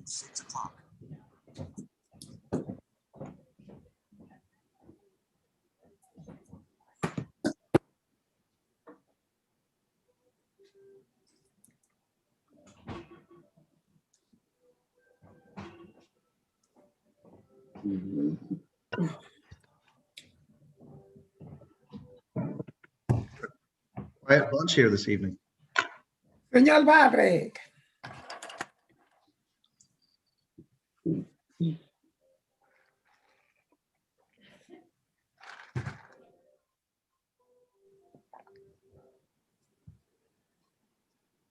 6 o'clock. Quiet bunch here this evening. Señor Patrick.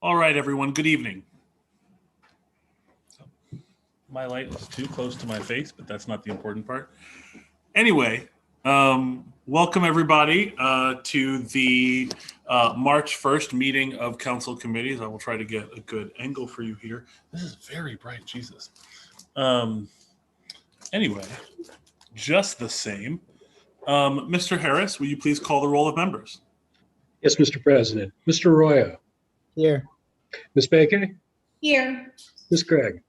All right, everyone, good evening. My light is too close to my face, but that's not the important part. Anyway, welcome everybody to the March 1st meeting of council committees. I will try to get a good angle for you here. This is very bright, Jesus. Anyway, just the same. Mr. Harris, will you please call the roll of members? Yes, Mr. President. Mr. Arroyo. Here. Ms. Baker. Here. Ms. Craig.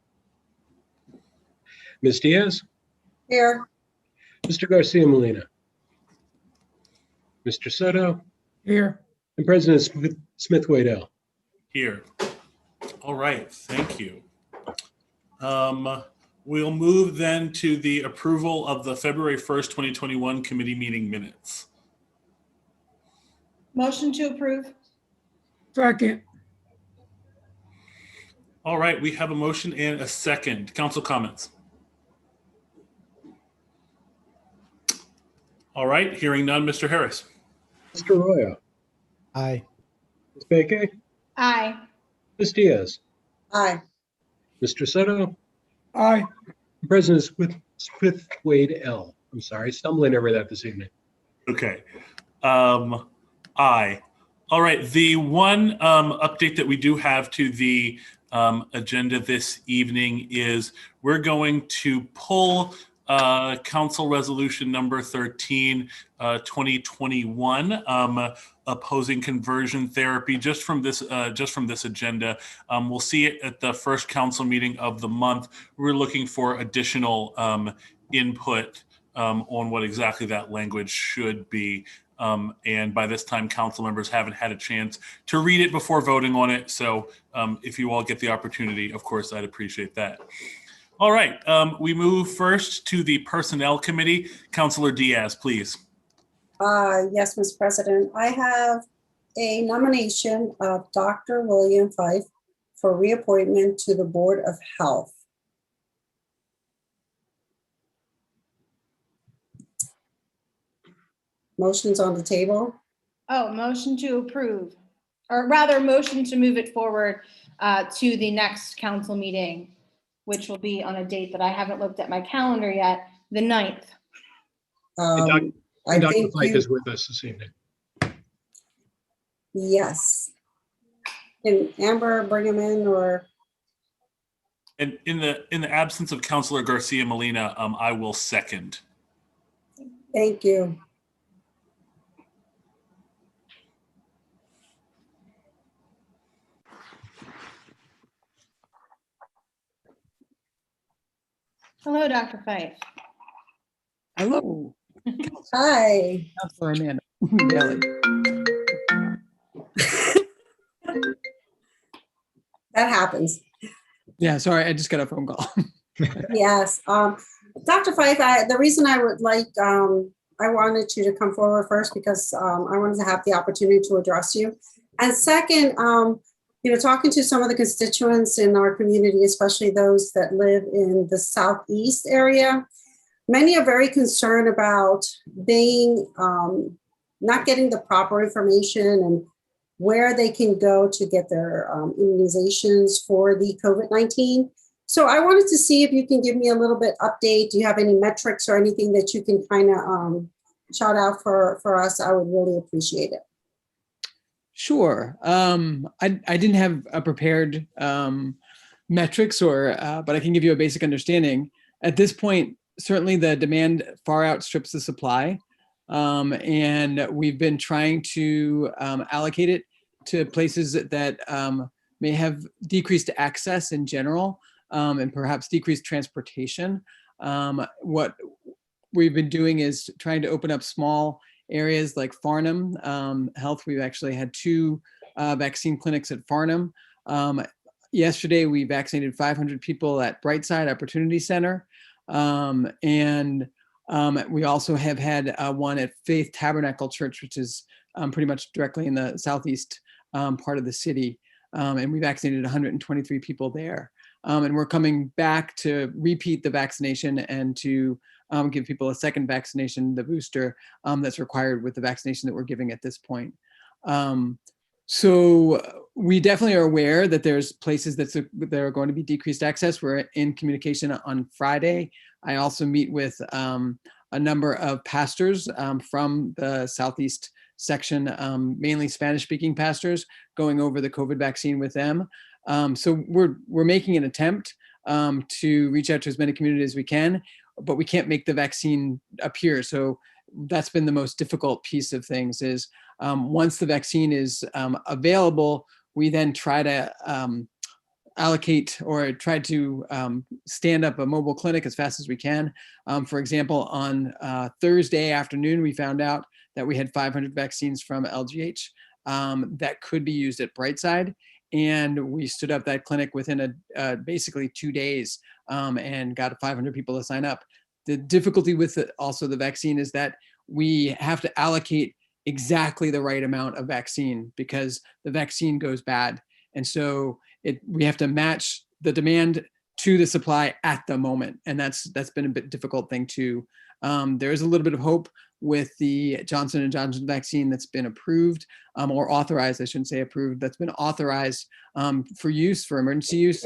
Ms. Diaz. Here. Mr. Garcia Molina. Mr. Soto. Here. And President Smith Waddell. Here. All right, thank you. We'll move then to the approval of the February 1st, 2021 committee meeting minutes. Motion to approve. Second. All right, we have a motion and a second. Council comments. All right, hearing none, Mr. Harris. Mr. Arroyo. Aye. Ms. Baker. Aye. Ms. Diaz. Aye. Mr. Soto. Aye. And President Smith Waddell. I'm sorry, stumbling over that this evening. Okay. Aye. All right, the one update that we do have to the agenda this evening is we're going to pull Council Resolution number 13, 2021, opposing conversion therapy. Just from this agenda, we'll see it at the first council meeting of the month. We're looking for additional input on what exactly that language should be. And by this time, council members haven't had a chance to read it before voting on it. So if you all get the opportunity, of course, I'd appreciate that. All right, we move first to the Personnel Committee. Councilor Diaz, please. Yes, Mr. President. I have a nomination of Dr. William Fife for reappointment to the Board of Health. Motion's on the table. Oh, motion to approve, or rather motion to move it forward to the next council meeting, which will be on a date that I haven't looked at my calendar yet, the 9th. I Dr. think Fife is with us this evening. yes. Can Amber bring him in, or? And in the absence of Councilor Garcia Molina, I will second. Thank you. Hello, Dr. Fife. Hello. Hi. Councilor Amanda Bailey. That happens. Yeah, sorry, I just got a phone call. Yes. Dr. Fife, the reason I would like, I wanted you to come forward first because I wanted to have the opportunity to address you. And second, talking to some of the constituents in our community, especially those that live in the Southeast area, many are very concerned about being, not getting the proper information and where they can go to get their immunizations for the COVID-19. So I wanted to see if you can give me a little bit update. Do you have any metrics or anything that you can kind of shout out for us? I would really appreciate it. Sure. I didn't have a prepared metrics but I can give you a basic understanding. At this point, certainly the demand far outstrips the supply. And we've been trying to allocate it to places that may have decreased access in general, and perhaps decreased transportation. What we've been doing is trying to open up small areas like Farnham Health. We've actually had 2 vaccine clinics at Farnham. Yesterday, we vaccinated 500 people at Brightside Opportunity Center. And we also have had one at Faith Tabernacle Church, which is pretty much directly in the southeast part of the city. And we vaccinated 123 people there. And we're coming back to repeat the vaccination and to give people a second vaccination, the booster, that's required with the vaccination that we're giving at this point. So we definitely are aware that there's places that are going to be decreased access. We're in communication on Friday. I also meet with a number of pastors from the Southeast section, mainly Spanish-speaking pastors, going over the COVID vaccine with them. So we're making an attempt to reach out to as many communities as we can, but we can't make the vaccine appear. So that's been the most difficult piece of things is once the vaccine is available, we then try to allocate or try to stand up a mobile clinic as fast as we can. For example, on Thursday afternoon, we found out that we had 500 vaccines from LGH that could be used at Brightside. And we stood up that clinic within basically 2 days and got 500 people to sign up. The difficulty with also the vaccine is that we have to allocate exactly the right amount of vaccine because the vaccine goes bad. And so we have to match the demand to the supply at the moment. And that's been a bit difficult thing too. There is a little bit of hope with the Johnson & Johnson vaccine that's been approved or authorized, I shouldn't say approved, that's been authorized for use, for emergency use.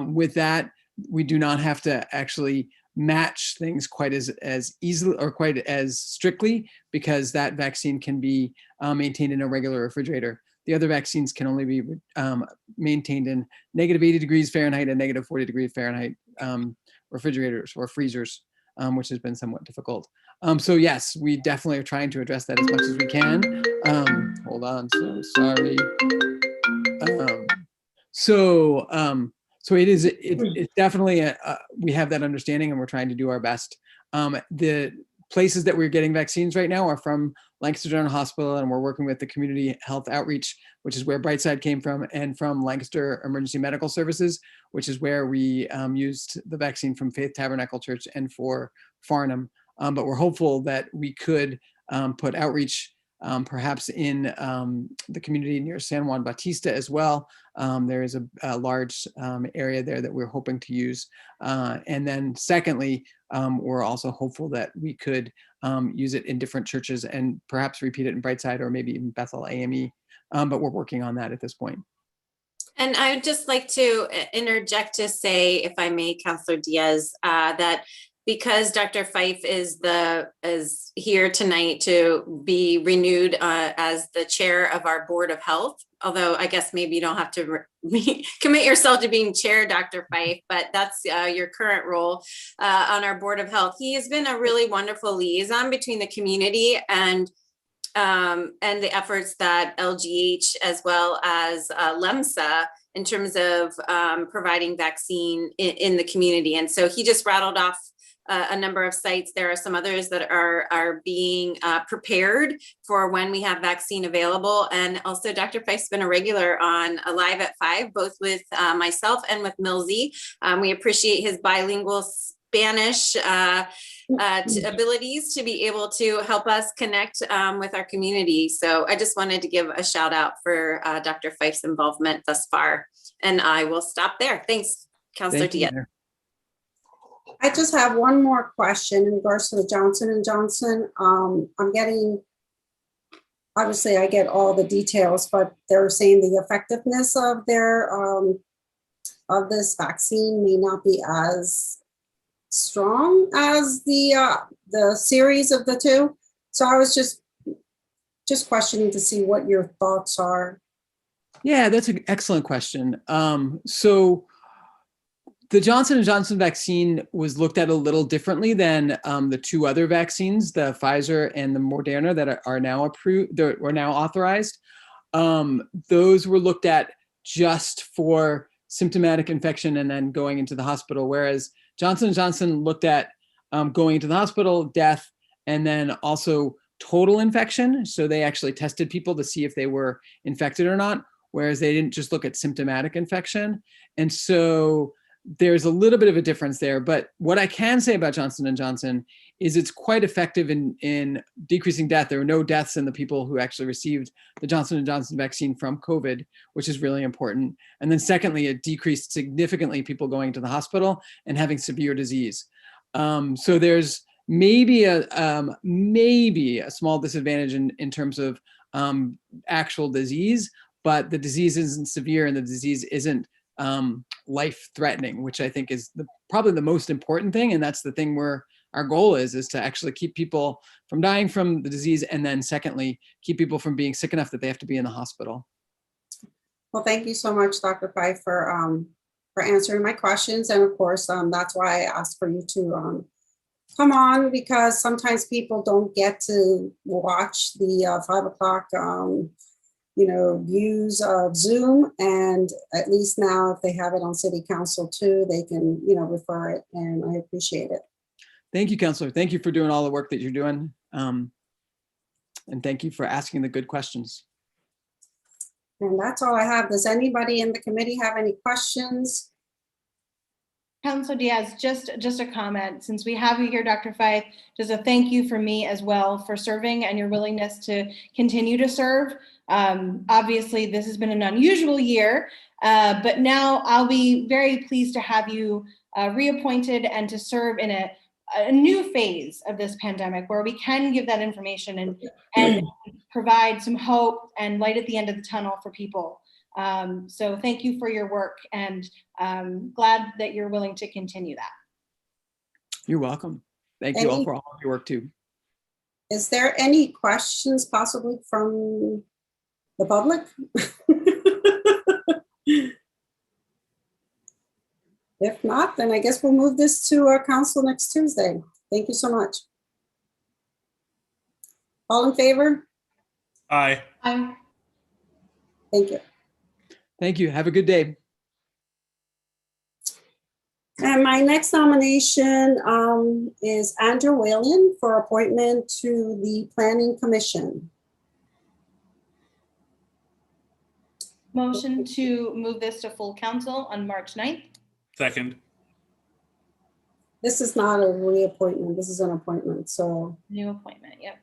With that, we do not have to actually match things quite as easily or quite as strictly because that vaccine can be maintained in a regular refrigerator. The other vaccines can only be maintained in -80 degrees Fahrenheit and -40 degrees Fahrenheit refrigerators or freezers, which has been somewhat difficult. So yes, we definitely are trying to address that as much as we can. Hold on, so sorry. So it's definitely, we have that understanding and we're trying to do our best. The places that we're getting vaccines right now are from Lancaster General Hospital, and we're working with the Community Health Outreach, which is where Brightside came from, and from Lancaster Emergency Medical Services, which is where we used the vaccine from Faith Tabernacle Church and for Farnham. But we're hopeful that we could put outreach perhaps in the community near San Juan Bautista as well. There is a large area there that we're hoping to use. And then secondly, we're also hopeful that we could use it in different churches and perhaps repeat it in Brightside or maybe even Bethel AME. But we're working on that at this point. And I would just like to interject to say, if I may, Councillor Diaz, that because Dr. Fife is here tonight to be renewed as the chair of our Board of Health, although I guess maybe you don't have to commit yourself to being chair, Dr. Fife, but that's your current role on our Board of Health. He has been a really wonderful liaison between the community and the efforts that LGH as well as LEMSA in terms of providing vaccine in the community. And so he just rattled off a number of sites. There are some others that are being prepared for when we have vaccine available. And also Dr. Fife's been a regular on Alive at 5, both with myself and with Millsy. We appreciate his bilingual Spanish abilities to be able to help us connect with our community. So I just wanted to give a shout out for Dr. Fife's involvement thus far. And I will stop there. Thanks, Councillor Diaz. I just have one more question in regards to the Johnson & Johnson. I'm getting, obviously I get all the details, but they're saying the effectiveness of their, of this vaccine may not be as strong as the series of the two. So I was just questioning to see what your thoughts are. Yeah, that's an excellent question. So The Johnson & Johnson vaccine was looked at a little differently than the two other vaccines, the Pfizer and the Moderna that are now approved, that are now authorized. Those were looked at just for symptomatic infection and then going into the hospital, whereas Johnson & Johnson looked at going into the hospital, death, and then also total infection. So they actually tested people to see if they were infected or not, whereas they didn't just look at symptomatic infection. And so there's a little bit of a difference there. But what I can say about Johnson & Johnson is it's quite effective in decreasing death. There were no deaths in the people who actually received the Johnson & Johnson vaccine from COVID, which is really important. And then secondly, it decreased significantly people going to the hospital and having severe disease. So there's maybe a small disadvantage in terms of actual disease, but the disease isn't severe and the disease isn't life-threatening, which I think is probably the most important thing. And that's the thing where our goal is to actually keep people from dying from the disease. And then secondly, keep people from being sick enough that they have to be in the hospital. Well, thank you so much, Dr. Fife, for answering my questions. And of course, that's why I asked for you to come on, because sometimes people don't get to watch the 5 o'clock views of Zoom, and at least now if they have it on City Council too, they can, refer it, and I appreciate it. Thank you, Counselor. Thank you for doing all the work that you're doing. And thank you for asking the good questions. And that's all I have. Does anybody in the committee have any questions? Councilor Diaz, just a comment. Since we have you here, Dr. Fife, just a thank you from me as well for serving and your willingness to continue to serve. Obviously, this has been an unusual year, but now I'll be very pleased to have you reappointed and to serve in a new phase of this pandemic where we can give that information and provide some hope and light at the end of the tunnel for people. So thank you for your work, and glad that you're willing to continue that. You're welcome. Thank you all for all of your work too. Is there any questions possibly from the public? If not, then I guess we'll move this to our council next Tuesday. Thank you so much. All in favor? Aye. Aye. Thank you. Thank you. Have a good day. And my next nomination is Andrew Whalen for appointment to the Planning Commission. Motion to move this to full council on March 9th. Second. This is not a reappointment. This is an appointment. So New appointment. Yep.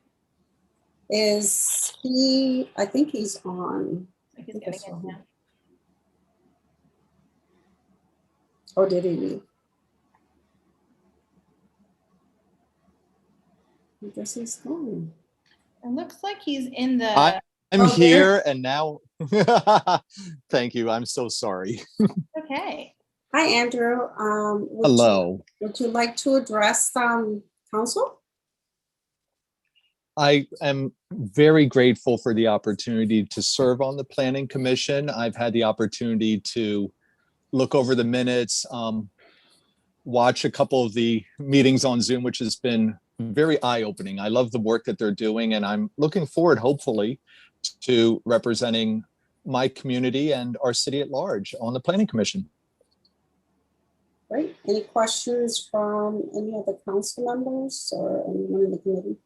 is he, I think he's on. I think it's getting in now. Or did he leave? I guess he's gone. It looks like he's in the. I'm here and now. Thank you. I'm so sorry. Okay. Hi, Andrew. Hello. Would you like to address council? I am very grateful for the opportunity to serve on the Planning Commission. I've had the opportunity to look over the minutes, watch a couple of the meetings on Zoom, which has been very eye-opening. I love the work that they're doing, and I'm looking forward, hopefully, to representing my community and our city at large on the Planning Commission. Great. Any questions from any of the council members or anyone in the committee?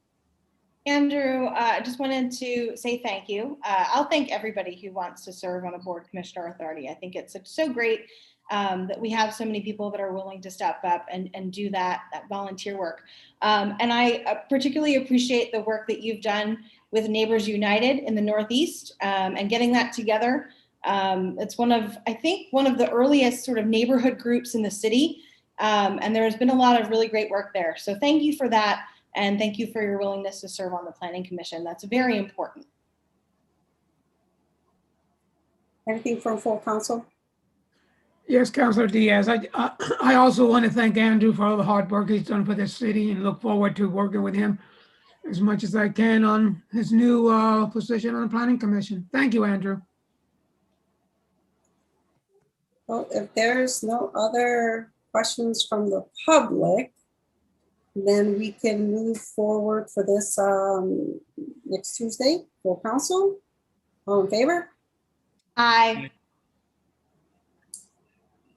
Andrew, I just wanted to say thank you. I'll thank everybody who wants to serve on a board, commission, or authority. I think it's so great that we have so many people that are willing to step up and do that volunteer work. And I particularly appreciate the work that you've done with Neighbors United in the Northeast and getting that together. It's I think one of the earliest sort of neighborhood groups in the city. And there's been a lot of really great work there. So thank you for that. And thank you for your willingness to serve on the Planning Commission. That's very important. Anything from full council? Yes, Councilor Diaz. I also want to thank Andrew for all the hard work he's done for this city and look forward to working with him as much as I can on his new position on the Planning Commission. Thank you, Andrew. Well, if there's no other questions from the public, then we can move forward for this next Tuesday, full council. All in favor? Aye.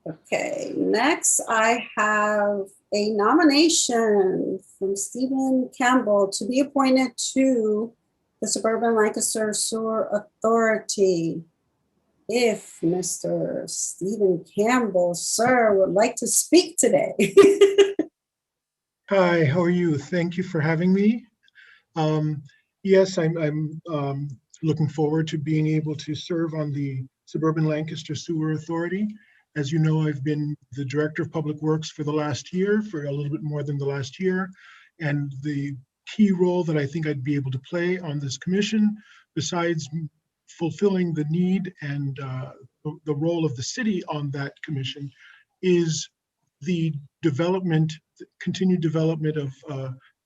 Okay, next I have a nomination from Stephen Campbell to be appointed to the Suburban Lancaster Sewer Authority. If Mr. Stephen Campbell, sir, would like to speak today. Hi, how are you? Thank you for having me. Yes, I'm looking forward to being able to serve on the Suburban Lancaster Sewer Authority. As you know, I've been the Director of Public Works for the last year, for a little bit more than the last year. And the key role that I think I'd be able to play on this commission, besides fulfilling the need and the role of the city on that commission, is the development, continued development of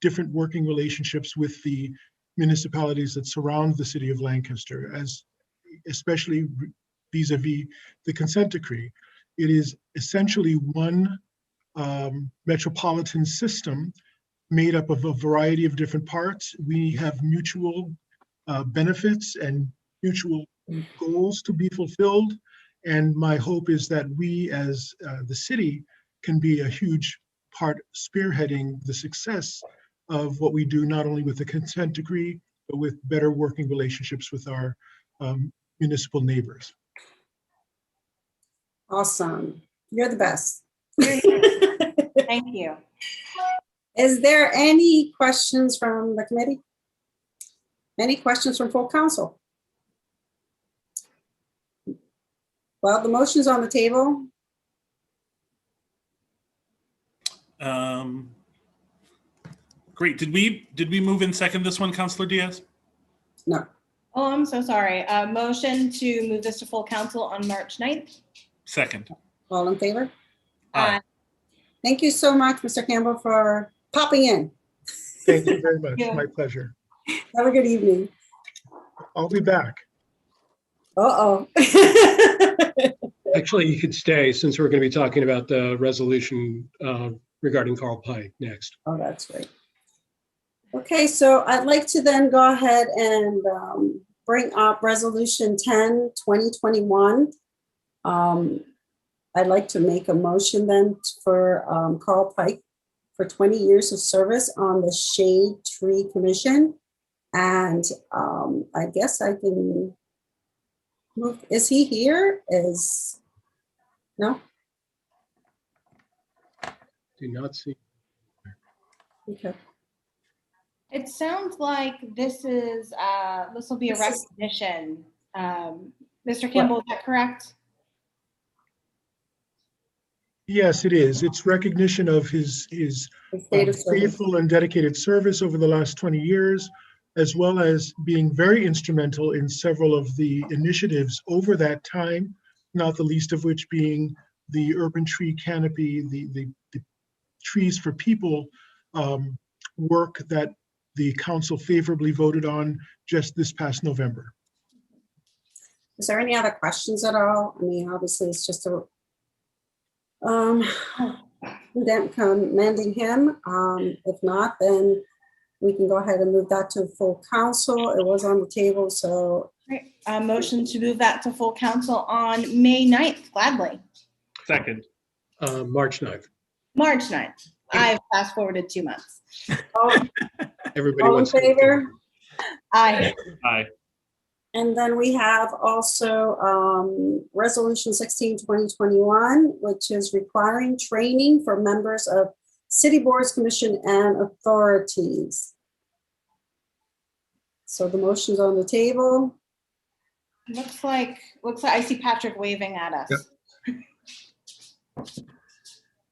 different working relationships with the municipalities that surround the city of Lancaster, as especially vis-a-vis the consent decree. It is essentially one metropolitan system made up of a variety of different parts. We have mutual benefits and mutual goals to be fulfilled. And my hope is that we as the city can be a huge part spearheading the success of what we do, not only with the consent decree, but with better working relationships with our municipal neighbors. Awesome. You're the best. Thank you. Is there any questions from the committee? Any questions from full council? Well, the motion's on the table. Great. Did we move in second this one, Councilor Diaz? No. Oh, I'm so sorry. Motion to move this to full council on March 9th. Second. All in favor? Aye. Thank you so much, Mr. Campbell, for popping in. Thank you very much. Yeah. My pleasure. Have a good evening. I'll be back. Uh-oh. Actually, you could stay since we're going to be talking about the resolution regarding Carl Pike next. Oh, that's great. Okay, so I'd like to then go ahead and bring up Resolution 10, 2021. I'd like to make a motion then for Carl Pike for 20 years of service on the Shade Tree Commission. And I guess I can move. Is he here? No? Do not see. Okay. It sounds like this will be a recognition. Mr. Campbell, is that correct? Yes, it is. It's recognition of his faithful and dedicated service over the last 20 years, as well as being very instrumental in several of the initiatives over that time, not the least of which being the urban tree canopy, the Trees for People work that the council favorably voted on just this past November. Is there any other questions at all? I mean, obviously it's just a commending him. If not, then we can go ahead and move that to full council. It was on the table, so. Great. Motion to move that to full council on May 9th, gladly. Second. March 9th. March 9th. I've fast forwarded 2 months. Everybody All in wants to- favor? Aye. Aye. And then we have also Resolution 16, 2021, which is requiring training for members of city boards, commission, and authorities. So the motion's on the table. Looks like I see Patrick waving at us. Yep.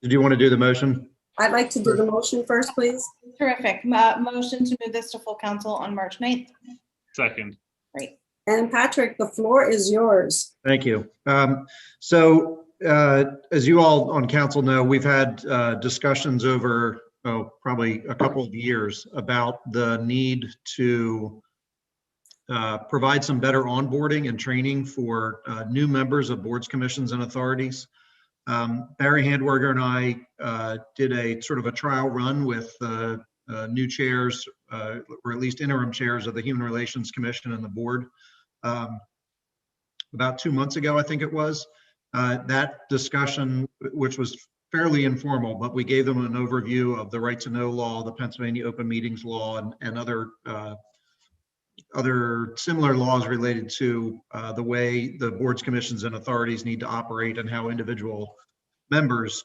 Did you want to do the motion? I'd like to do the motion first, please. Terrific. Motion to move this to full council on March 9th. Second. Great. And Patrick, the floor is yours. Thank you. So as you all on council know, we've had discussions over probably a couple of years about the need to provide some better onboarding and training for new members of boards, commissions, and authorities. Barry Handwerger and I did a sort of a trial run with new chairs, or at least interim chairs of the Human Relations Commission and the board. About 2 months ago, I think it was. That discussion, which was fairly informal, but we gave them an overview of the right to know law, the Pennsylvania Open Meetings Law, and other similar laws related to the way the boards, commissions, and authorities need to operate and how individual members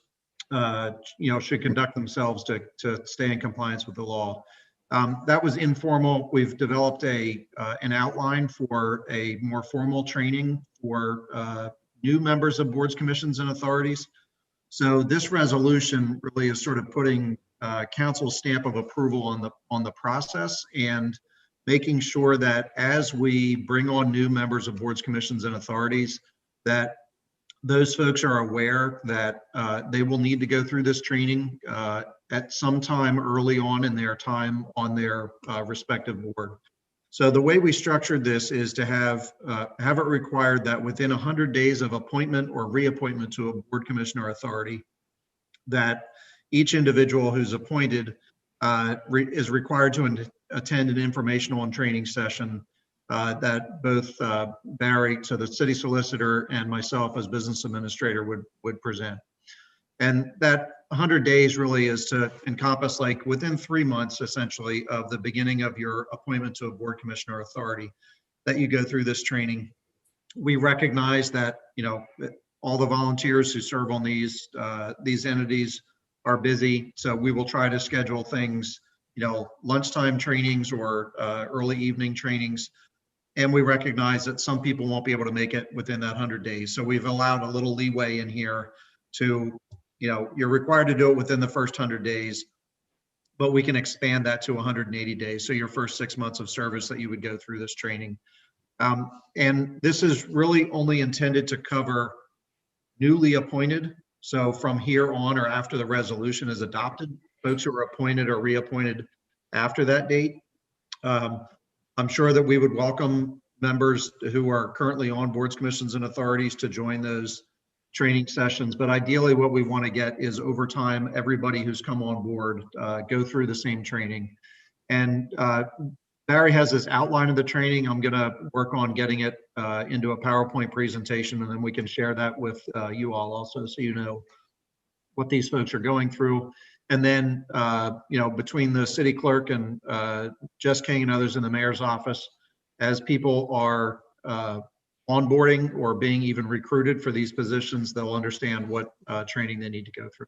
should conduct themselves to stay in compliance with the law. That was informal. We've developed an outline for a more formal training for new members of boards, commissions, and authorities. So this resolution really is sort of putting council's stamp of approval on the process and making sure that as we bring on new members of boards, commissions, and authorities, that those folks are aware that they will need to go through this training at some time early on in their time on their respective board. So the way we structured this is to have it required that within 100 days of appointment or reappointment to a board, commission, or authority, that each individual who's appointed is required to attend an informational and training session that both Barry, so the city solicitor, and myself as business administrator would present. And that 100 days really is to encompass, like, within 3 months, essentially, of the beginning of your appointment to a board, commission, or authority, that you go through this training. We recognize that, all the volunteers who serve on these entities are busy. So we will try to schedule things, lunchtime trainings or early evening trainings. And we recognize that some people won't be able to make it within that 100 days. So we've allowed a little leeway in here to, you're required to do it within the first 100 days, but we can expand that to 180 days. So your first 6 months of service that you would go through this training. And this is really only intended to cover newly appointed. So from here on, or after the resolution is adopted, folks who are appointed or reappointed after that date. I'm sure that we would welcome members who are currently on boards, commissions, and authorities to join those training sessions. But ideally, what we want to get is, over time, everybody who's come on board go through the same training. And Barry has this outline of the training. I'm going to work on getting it into a PowerPoint presentation, and then we can share that with you all also, so you know what these folks are going through. And then, between the city clerk and Jess King and others in the mayor's office, as people are onboarding or being even recruited for these positions, they'll understand what training they need to go through.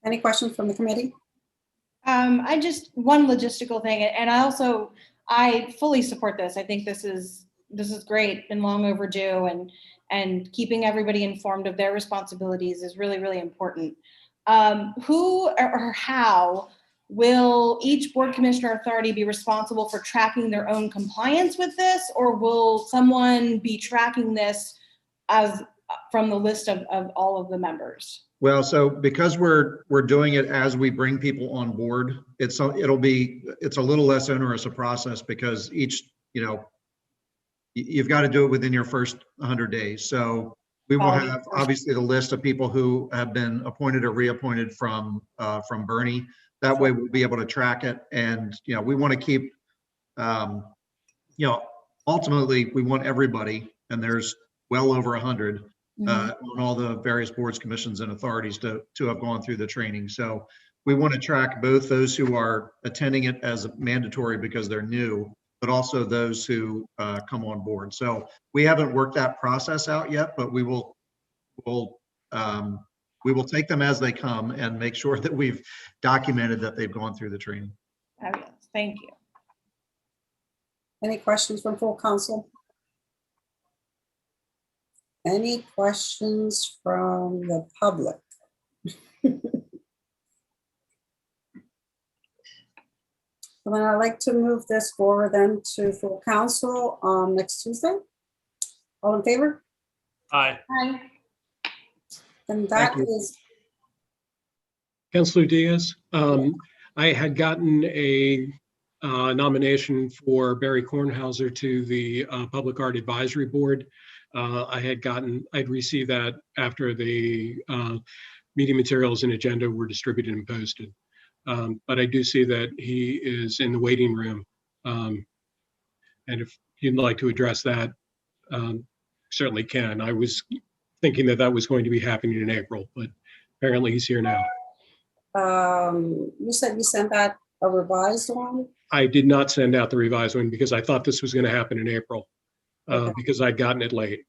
Any questions from the committee? I just, one logistical thing, and I fully support this. I think this is great and long overdue, and keeping everybody informed of their responsibilities is really, really important. Who or how will each board, commissioner, authority be responsible for tracking their own compliance with this, or will someone be tracking this as from the list of all of the members? Well, so because we're doing it as we bring people on board, it's a little less onerous a process, because each, you've got to do it within your first 100 days. So we will have obviously the list of people who have been appointed or reappointed from Bernie. That way we'll be able to track it. And, we want to keep, ultimately we want everybody, and there's well over 100 on all the various boards, commissions, and authorities to have gone through the training. So we want to track both those who are attending it as mandatory because they're new, but also those who come on board. So we haven't worked that process out yet, but we will take them as they come and make sure that we've documented that they've gone through the training. Fabulous. Thank you. Any questions from full council? Any questions from the public? Then I'd like to move this forward then to full council next Tuesday. All in favor? Aye. Hi. And that is, Councilor Diaz, I had gotten a nomination for Barry Kornhauser to the Public Art Advisory Board. I'd received that after the meeting materials and agenda were distributed and posted. But I do see that he is in the waiting room. And if you'd like to address that, certainly can. I was thinking that that was going to be happening in April, but apparently he's here now. You said you sent out a revised one? I did not send out the revised one because I thought this was going to happen in April, Okay. because I'd gotten it late.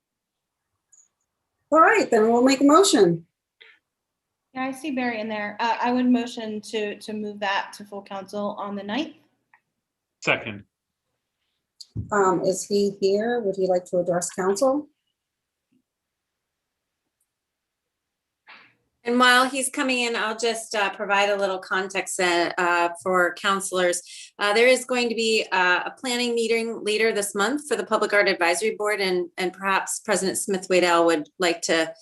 All right, then we'll make a motion. Yeah, I see Barry in there. I would motion to move that to full council on the 9th. Second. Is he here? Would he like to address council? And while he's coming in, I'll just provide a little context for counselors. There is going to be a planning meeting later this month for the Public Art Advisory Board, and perhaps President Smith-Waddell would like to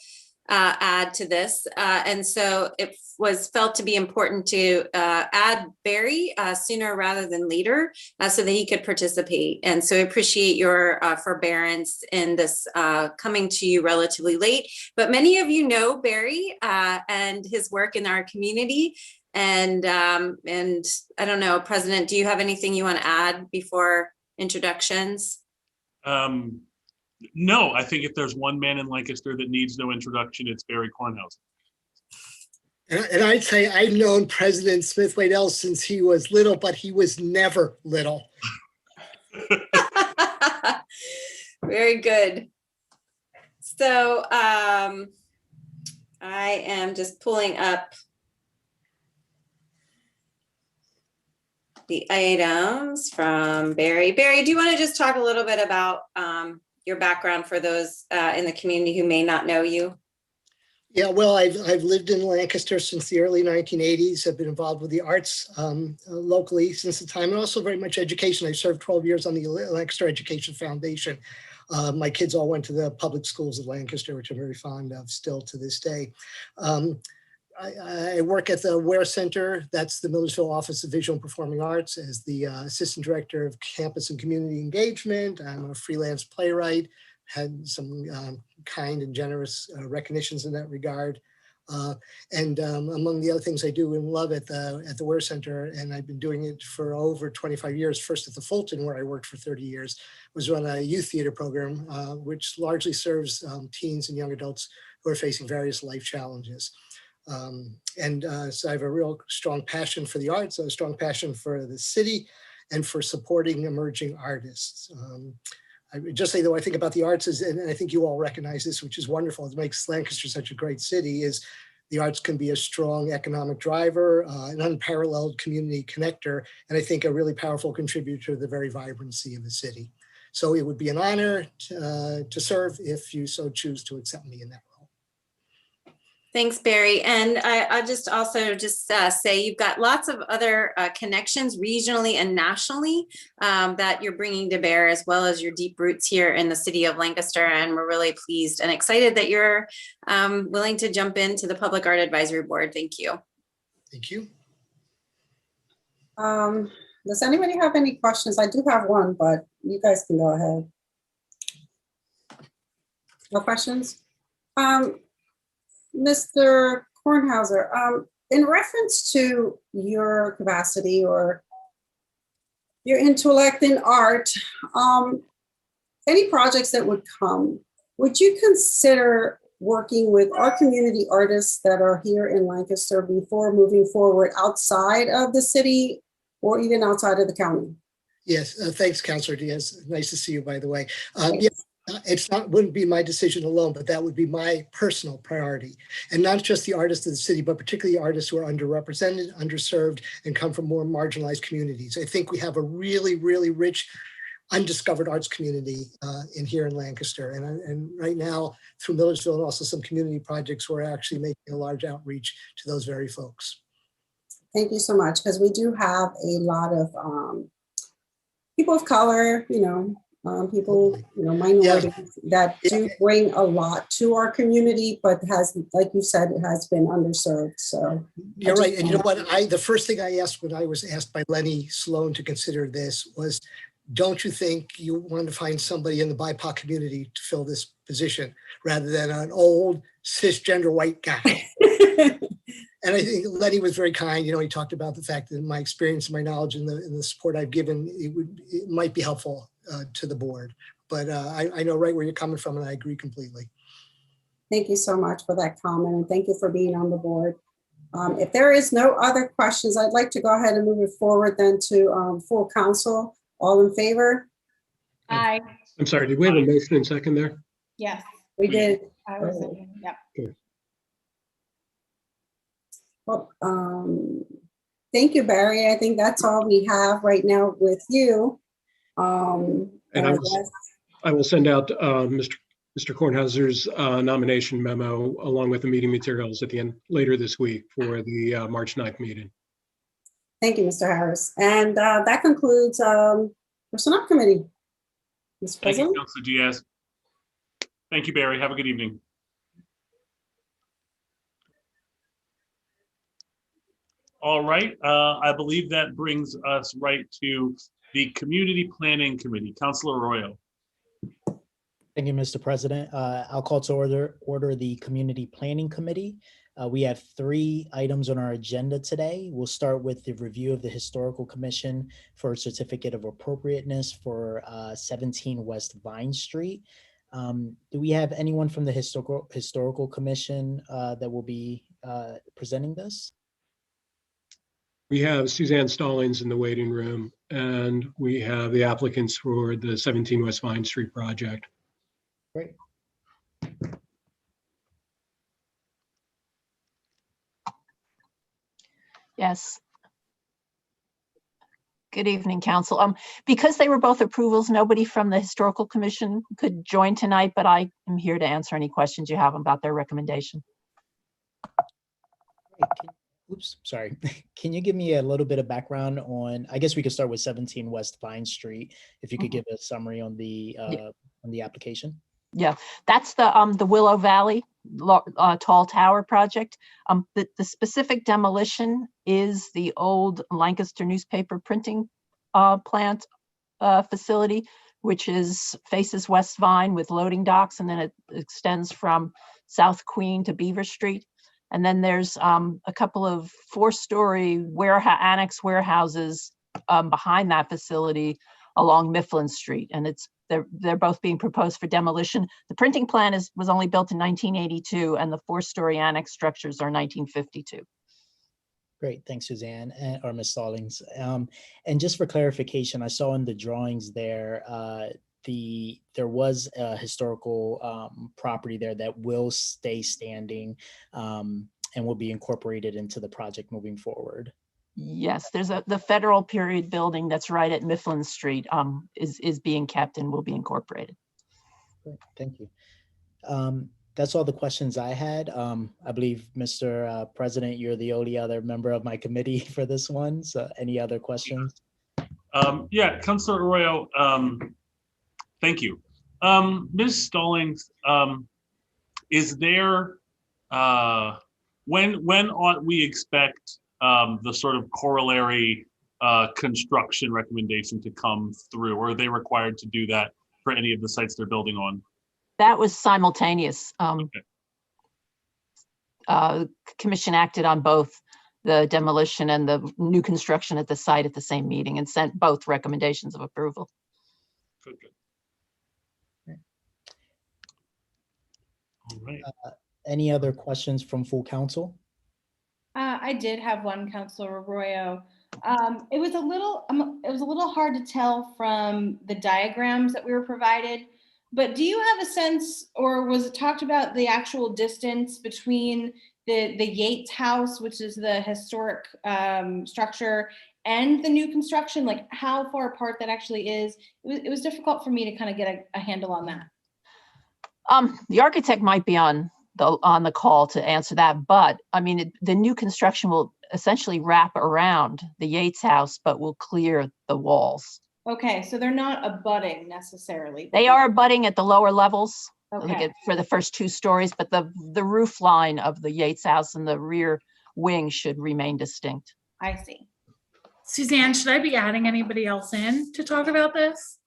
add to this. And so it was felt to be important to add Barry sooner rather than later so that he could participate. And so I appreciate your forbearance in this coming to you relatively late. But many of you know Barry and his work in our community. And I don't know, President, do you have anything you want to add before introductions? No, I think if there's one man in Lancaster that needs no introduction, it's Barry Kornhauser. And I'd say I've known President Smith-Waddell since he was little, but he was never little. Very good. So I am just pulling up the items from Barry. Barry, do you want to just talk a little bit about your background for those in the community who may not know you? Yeah, well, I've lived in Lancaster since the early 1980s. I've been involved with the arts locally since the time, and also very much education. I served 12 years on the Lancaster Education Foundation. My kids all went to the public schools of Lancaster, which I'm very fond of still to this day. I work at the Ware Center. That's the Millersville Office of Visual and Performing Arts as the Assistant Director of Campus and Community Engagement. I'm a freelance playwright, had some kind and generous recognitions in that regard. And among the other things I do and love at the Ware Center, and I've been doing it for over 25 years, first at the Fulton, where I worked for 30 years, was run a youth theater program, which largely serves teens and young adults who are facing various life challenges. So I have a real strong passion for the arts, a strong passion for the city, and for supporting emerging artists. I would just say, though, I think about the arts is, and I think you all recognize this, which is wonderful. It makes Lancaster such a great city, is the arts can be a strong economic driver, an unparalleled community connector, and I think a really powerful contributor to the very vibrancy of the city. So it would be an honor to serve if you so choose to accept me in that role. Thanks, Barry. And I'll just also say you've got lots of other connections regionally and nationally that you're bringing to bear, as well as your deep roots here in the city of Lancaster. And we're really pleased and excited that you're willing to jump into the Public Art Advisory Board. Thank you. Thank you. Does anybody have any questions? I do have one, but you guys can go ahead. No questions? Mr. Kornhauser, in reference to your capacity or your intellect in art, any projects that would come, would you consider working with our community artists that are here in Lancaster before moving forward outside of the city or even outside of the county? Yes, thanks, Councilor Diaz. Nice to see you, by the way. Wouldn't be my decision alone, but that would be my personal priority. And not just the artists of the city, but particularly artists who are underrepresented, underserved, and come from more marginalized communities. I think we have a really, really rich, undiscovered arts community here in Lancaster. And right now, through Millersville and also some community projects, we're actually making a large outreach to those very folks. Thank you so much, because we do have a lot of people of color, people, minorities that do bring a lot to our community, but has, like you said, it has been underserved. So You're right. And you know what? The first thing I asked when I was asked by Lenny Sloan to consider this was, don't you think you want to find somebody in the BIPOC community to fill this position rather than an old cisgender white guy? And I think Lenny was very kind. He talked about the fact that my experience, my knowledge, and the support I've given, it might be helpful to the board. But I know right where you're coming from, and I agree completely. Thank you so much for that comment, and thank you for being on the board. If there is no other questions, I'd like to go ahead and move it forward then to full council. All in favor? Aye. I'm sorry, did we have a motion and second there? Yes, We did. I was, yep. Well, thank you, Barry. I think that's all we have right now with you. And I will send out Mr. Kornhauser's nomination memo along with the meeting materials at the end later this week for the March 9th meeting. Thank you, Mr. Harris. And that concludes Personnel Committee. Mr. Thank President? you, Councilor Diaz. Thank you, Barry. Have a good evening. All right, I believe that brings us right to the Community Planning Committee. Councilor Arroyo. Thank you, Mr. President. I'll call to order the Community Planning Committee. We have 3 items on our agenda today. We'll start with the review of the Historical Commission for a Certificate of Appropriateness for 17 West Vine Street. Do we have anyone from the Historical Commission that will be presenting this? We have Suzanne Stallings in the waiting room, and we have the applicants for the 17 West Vine Street project. Great. Yes. Good evening, Council. Because they were both approvals, nobody from the Historical Commission could join tonight, but I am here to answer any questions you have about their recommendation. Oops, sorry. Can you give me a little bit of background on, I guess we could start with 17 West Vine Street, if you could give a summary on the application? Yeah, that's the Willow Valley Tall Tower project. The specific demolition is the old Lancaster newspaper printing plant facility, which faces West Vine with loading docks, and then it extends from South Queen to Beaver Street. And then there's a couple of 4-story annex warehouses behind that facility along Mifflin Street, and they're both being proposed for demolition. The printing plant was only built in 1982, and the 4-story annex structures are 1952. Great, thanks, Suzanne, or Ms. Stallings. And just for clarification, I saw in the drawings there, there was a historical property there that will stay standing and will be incorporated into the project moving forward. Yes, there's the federal period building that's right at Mifflin Street is being kept and will be incorporated. Great, thank you. That's all the questions I had. I believe, Mr. President, you're the only other member of my committee for this one. So any other questions? Yeah, Councilor Arroyo, thank you. Ms. Stallings, is there, when ought we expect the sort of corollary construction recommendation to come through? Or are they required to do that for any of the sites they're building on? That was simultaneous. Okay. Commission acted on both the demolition and the new construction at the site at the same meeting and sent both recommendations of approval. Good. All right. Any other questions from full council? I did have one, Councilor Arroyo. It was a little hard to tell from the diagrams that we were provided, but do you have a sense, or was it talked about the actual distance between the Yates house, which is the historic structure, and the new construction, like how far apart that actually is? It was difficult for me to kind of get a handle on that. The architect might be on the call to answer that, but I mean, the new construction will essentially wrap around the Yates house, but will clear the walls. Okay, so they're not abutting necessarily. They are abutting at the lower levels, like Okay, for the first 2 stories, but the roof line of the Yates house and the rear wing should remain distinct. I see. Suzanne, should I be adding anybody else in to talk about this?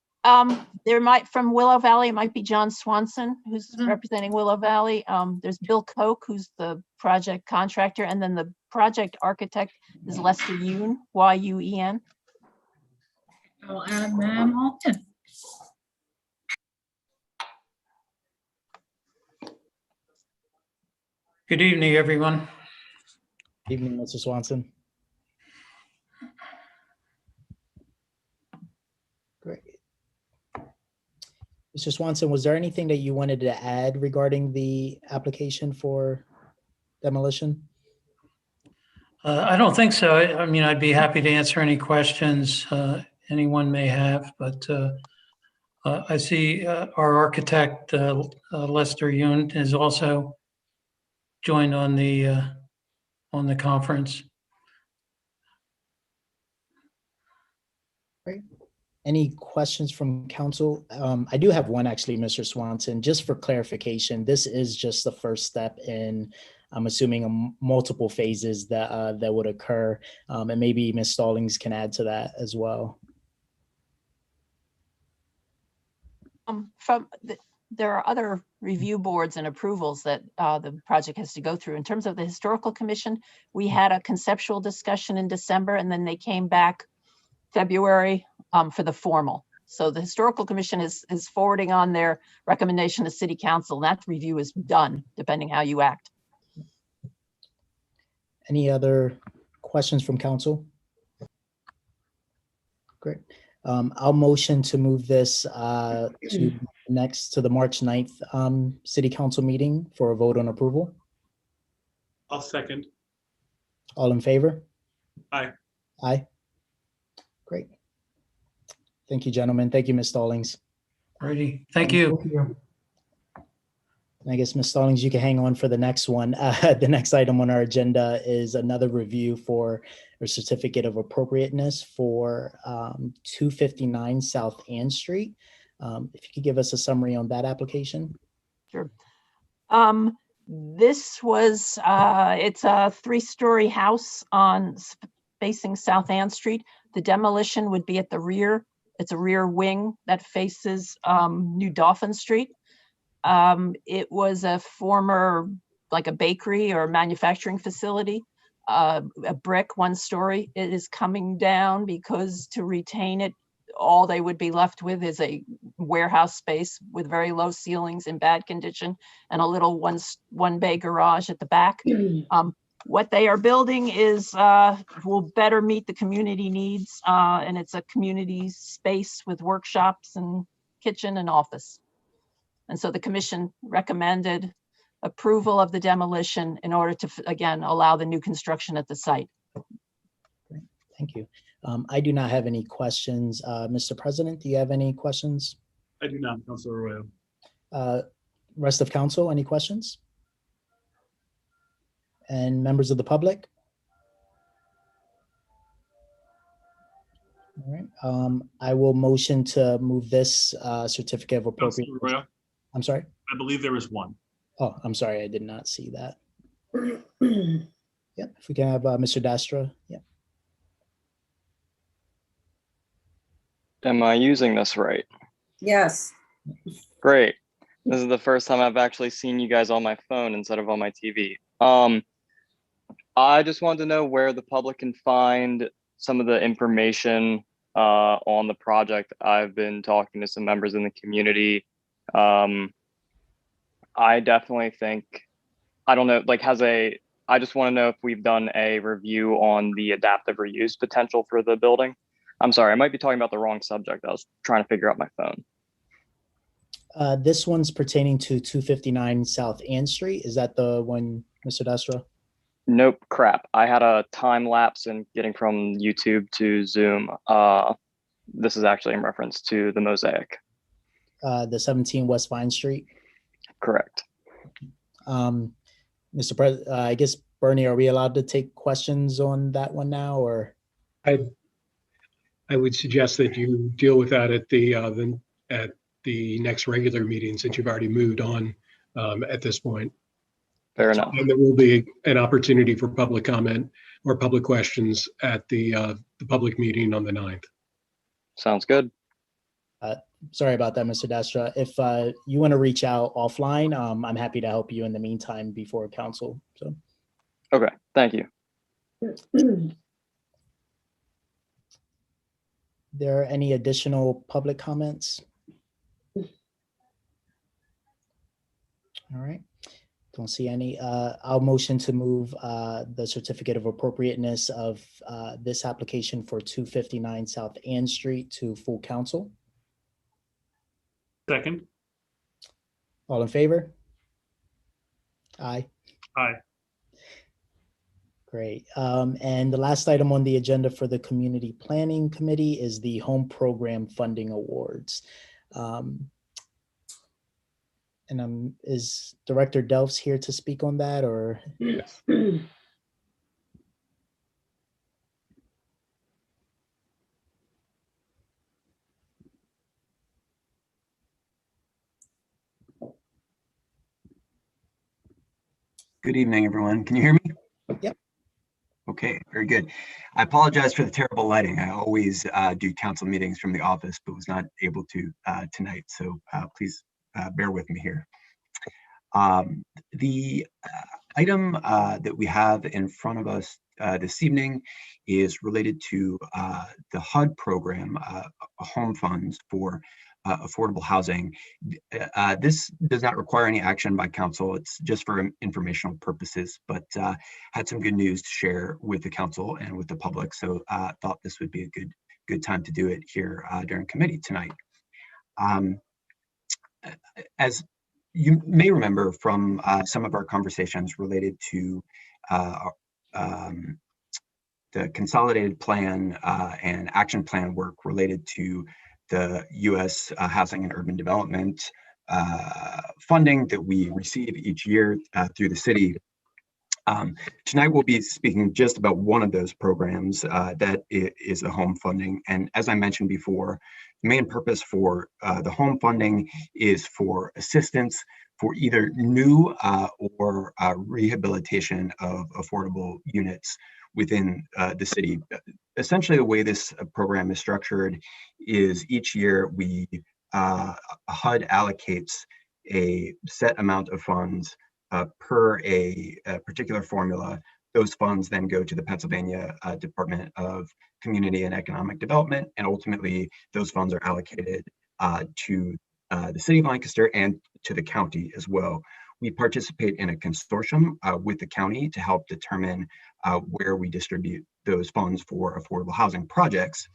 There might, from Willow Valley, it might be John Swanson, who's Mhm. representing Willow Valley. There's Bill Koch, who's the project contractor, and then the project architect is Lester Yoon, Y-U-E-N. I'll add them all in. Good evening, everyone. Evening, Mr. Swanson. Great. Mr. Swanson, was there anything that you wanted to add regarding the application for demolition? I don't think so. I mean, I'd be happy to answer any questions anyone may have, but I see our architect, Lester Yoon, is also joined on the conference. Great. Any questions from council? I do have one actually, Mr. Swanson, just for clarification. This is just the first step in, I'm assuming, multiple phases that that would occur, and maybe Ms. Stallings can add to that as well. There are other review boards and approvals that the project has to go through. In terms of the Historical Commission, we had a conceptual discussion in December, and then they came back February for the formal. So the Historical Commission is forwarding on their recommendation to City Council. That review is done, depending how you act. Any other questions from council? Great. I'll motion to move this to the March 9th City Council meeting for a vote on approval. I'll second. All in favor? Aye. Aye. Great. Thank you, gentlemen. Thank you, Ms. Stallings. Alrighty, thank you. I guess, Ms. Stallings, you can hang on for the next one. The next item on our agenda is another review for a certificate of appropriateness for 259 South Ann Street. If you could give us a summary on that application. Sure. This was, it's a 3-story house facing South Ann Street. The demolition would be at the rear. It's a rear wing that faces New Dauphin Street. It was a former, like a bakery or manufacturing facility, a brick 1-story. It is coming down because to retain it, all they would be left with is a warehouse space with very low ceilings in bad condition and a little one bay garage at the back. What they are building is will better meet the community needs, and it's a community space with workshops and kitchen and office. And so the commission recommended approval of the demolition in order to, again, allow the new construction at the site. Great. Thank you. I do not have any questions. Mr. President, do you have any questions? I do not, Councilor Arroyo. Rest of council, any questions? And members of the public? All right. I will motion to move this certificate of appropriate. Councilor Arroyo, I'm sorry? I believe there is one. Oh, I'm sorry. I did not see that. Yeah, if we can have Mr. Dastra. Yeah. Am I using this right? Yes. Great. This is the first time I've actually seen you guys on my phone instead of on my TV. I just wanted to know where the public can find some of the information on the project. I've been talking to some members in the community. I definitely think, I don't know, like I just want to know if we've done a review on the adaptive reuse potential for the building. I'm sorry, I might be talking about the wrong subject. I was trying to figure out my phone. This one's pertaining to 259 South Ann Street. Is that the one, Mr. Dastra? Nope, crap. I had a time lapse in getting from YouTube to Zoom. This is actually in reference to the mosaic. The 17 West Vine Street? Correct. Mr. President, I guess, Bernie, are we allowed to take questions on that one now, or? I would suggest that you deal with that at the next regular meeting, since you've already moved on at this point. Fair enough. And there will be an opportunity for public comment or public questions at the public meeting on the 9th. Sounds good. Sorry about that, Mr. Dastra. If you want to reach out offline, I'm happy to help you in the meantime before council. So, Okay, thank you. there any additional public comments? All right. Don't see any. I'll motion to move the certificate of appropriateness of this application for 259 South Ann Street to full council. Second. All in favor? Aye. Aye. Great. And the last item on the agenda for the Community Planning Committee is the Home Program Funding Awards. And is Director Delphs here to speak on that, or? Yes. Good evening, everyone. Can you hear me? Yep. Okay, very good. I apologize for the terrible lighting. I always do council meetings from the office, but was not able to tonight. So please bear with me here. The item that we have in front of us this evening is related to the HUD program, home funds for affordable housing. This does not require any action by council. It's just for informational purposes, but had some good news to share with the council and with the public. So thought this would be a good time to do it here during committee tonight. As you may remember from some of our conversations related to the consolidated plan and action plan work related to the U.S. Housing and Urban Development funding that we receive each year through the city. Tonight we'll be speaking just about one of those programs that is the home funding. And as I mentioned before, the main purpose for the home funding is for assistance for either new or rehabilitation of affordable units within the city. Essentially, the way this program is structured is each year HUD allocates a set amount of funds per a particular formula. Those funds then go to the Pennsylvania Department of Community and Economic Development, and ultimately those funds are allocated to the city of Lancaster and to the county as well. We participate in a consortium with the county to help determine where we distribute those funds for affordable housing projects.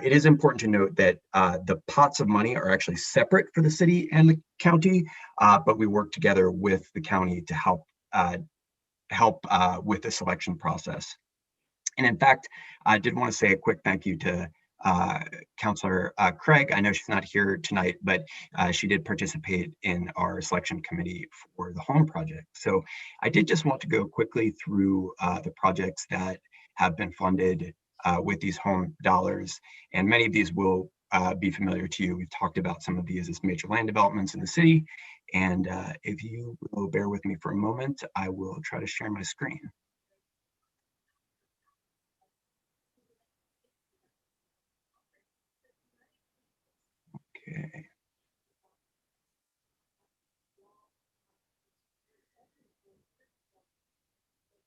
It is important to note that the pots of money are actually separate for the city and the county, but we work together with the county to help with the selection process. And in fact, I did want to say a quick thank you to Councilor Craig. I know she's not here tonight, but she did participate in our selection committee for the home project. So I did just want to go quickly through the projects that have been funded with these home dollars. And many of these will be familiar to you. We've talked about some of these as major land developments in the city. And if you will bear with me for a moment, I will try to share my screen. Okay.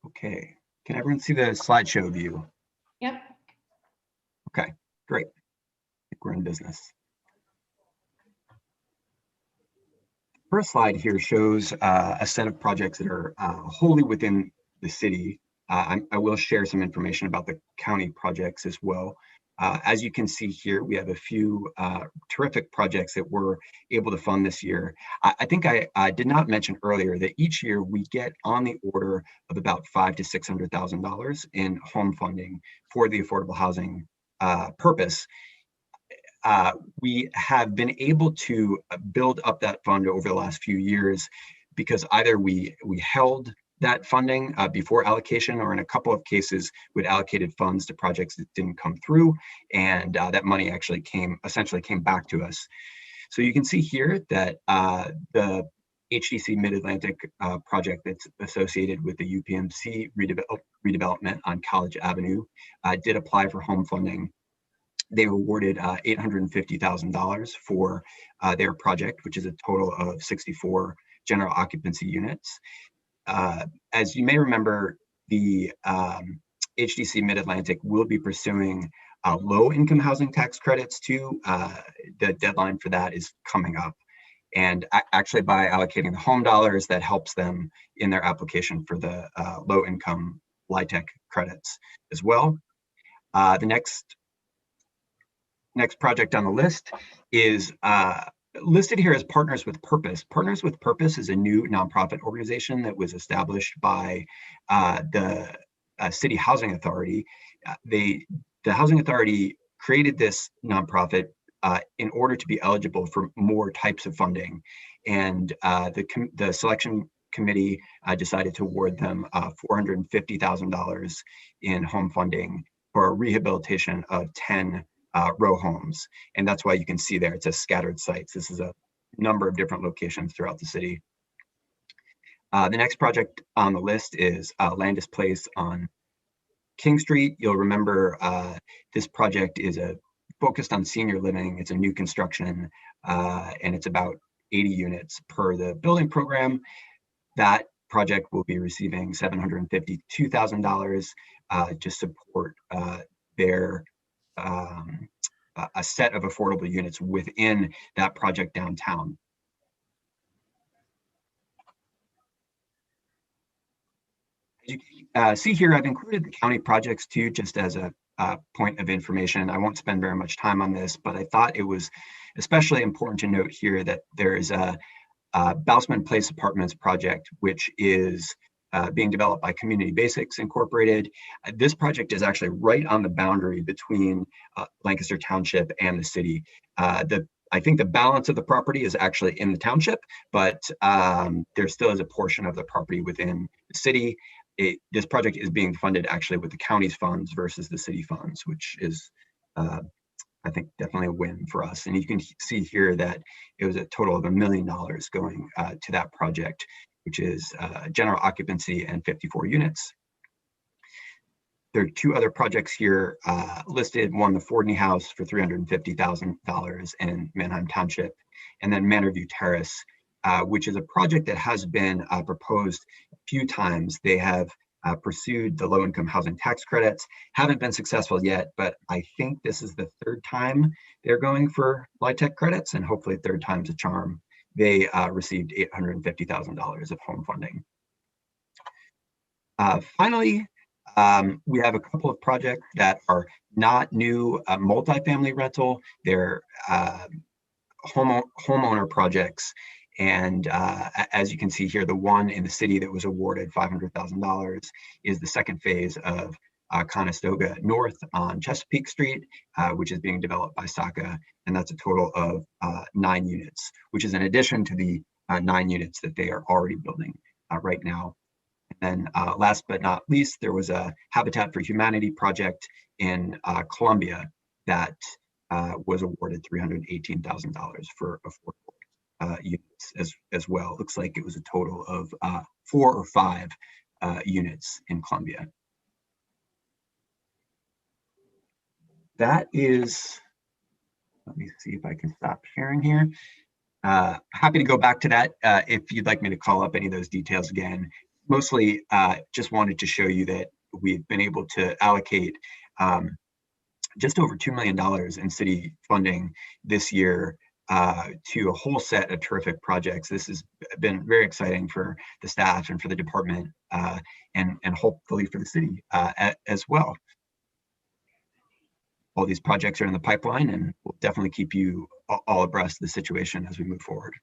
Okay. Can everyone see the slideshow view? Yep. Okay, great. I think we're in business. First slide here shows a set of projects that are wholly within the city. I will share some information about the county projects as well. As you can see here, we have a few terrific projects that we're able to fund this year. I think I did not mention earlier that each year we get on the order of about $500,000 to $600,000 in home funding for the affordable housing purpose. We have been able to build up that fund over the last few years because either we held that funding before allocation, or in a couple of cases with allocated funds to projects that didn't come through, and that money actually essentially came back to us. So you can see here that the HDC Mid-Atlantic project that's associated with the UPMC redevelopment on College Avenue did apply for home funding. They were awarded $850,000 for their project, which is a total of 64 general occupancy units. As you may remember, the HDC Mid-Atlantic will be pursuing low-income housing tax credits too. The deadline for that is coming up. And actually, by allocating the home dollars, that helps them in their application for the low-income LIHTC credits as well. The next project on the list is listed here as Partners with Purpose. Partners with Purpose is a new nonprofit organization that was established by the City Housing Authority. The Housing Authority created this nonprofit in order to be eligible for more types of funding. And the selection committee decided to award them $450,000 in home funding for rehabilitation of 10 row homes. And that's why you can see there, it says scattered sites. This is a number of different locations throughout the city. The next project on the list is Landis Place on King Street. You'll remember this project is focused on senior living. It's a new construction, and it's about 80 units per the building program. That project will be receiving $752,000 to support their a set of affordable units within that project downtown. As you see here, I've included the county projects too, just as a point of information. I won't spend very much time on this, but I thought it was especially important to note here that there is a Bousman Place Apartments project, which is being developed by Community Basics Incorporated. This project is actually right on the boundary between Lancaster Township and the city. I think the balance of the property is actually in the township, but there still is a portion of the property within the city. This project is being funded actually with the county's funds versus the city funds, which is, I think, definitely a win for us. And you can see here that it was a total of $1 million going to that project, which is general occupancy and 54 units. There are two other projects here listed, one the Fordney House for $350,000 in Manheim Township, and then Manorview Terrace, which is a project that has been proposed a few times. They have pursued the low-income housing tax credits, haven't been successful yet, but I think this is the third time they're going for LIHTC credits, and hopefully third time's a charm. They received $850,000 of home funding. Finally, we have a couple of projects that are not new multifamily rental. They're homeowner projects. And as you can see here, the one in the city that was awarded $500,000 is the second phase of Conestoga North on Chesapeake Street, which is being developed by SACA. And that's a total of 9 units, which is in addition to the 9 units that they are already building right now. And then last but not least, there was a Habitat for Humanity project in Columbia that was awarded $318,000 for affordable units as well. Looks like it was a total of 4 or 5 units in Columbia. That is, let me see if I can stop sharing here. Happy to go back to that if you'd like me to call up any of those details again. Mostly just wanted to show you that we've been able to allocate just over $2 million in city funding this year to a whole set of terrific projects. This has been very exciting for the staff and for the department and hopefully for the city as well. All these projects are in the pipeline, and we'll definitely keep you all abreast of the situation as we move forward.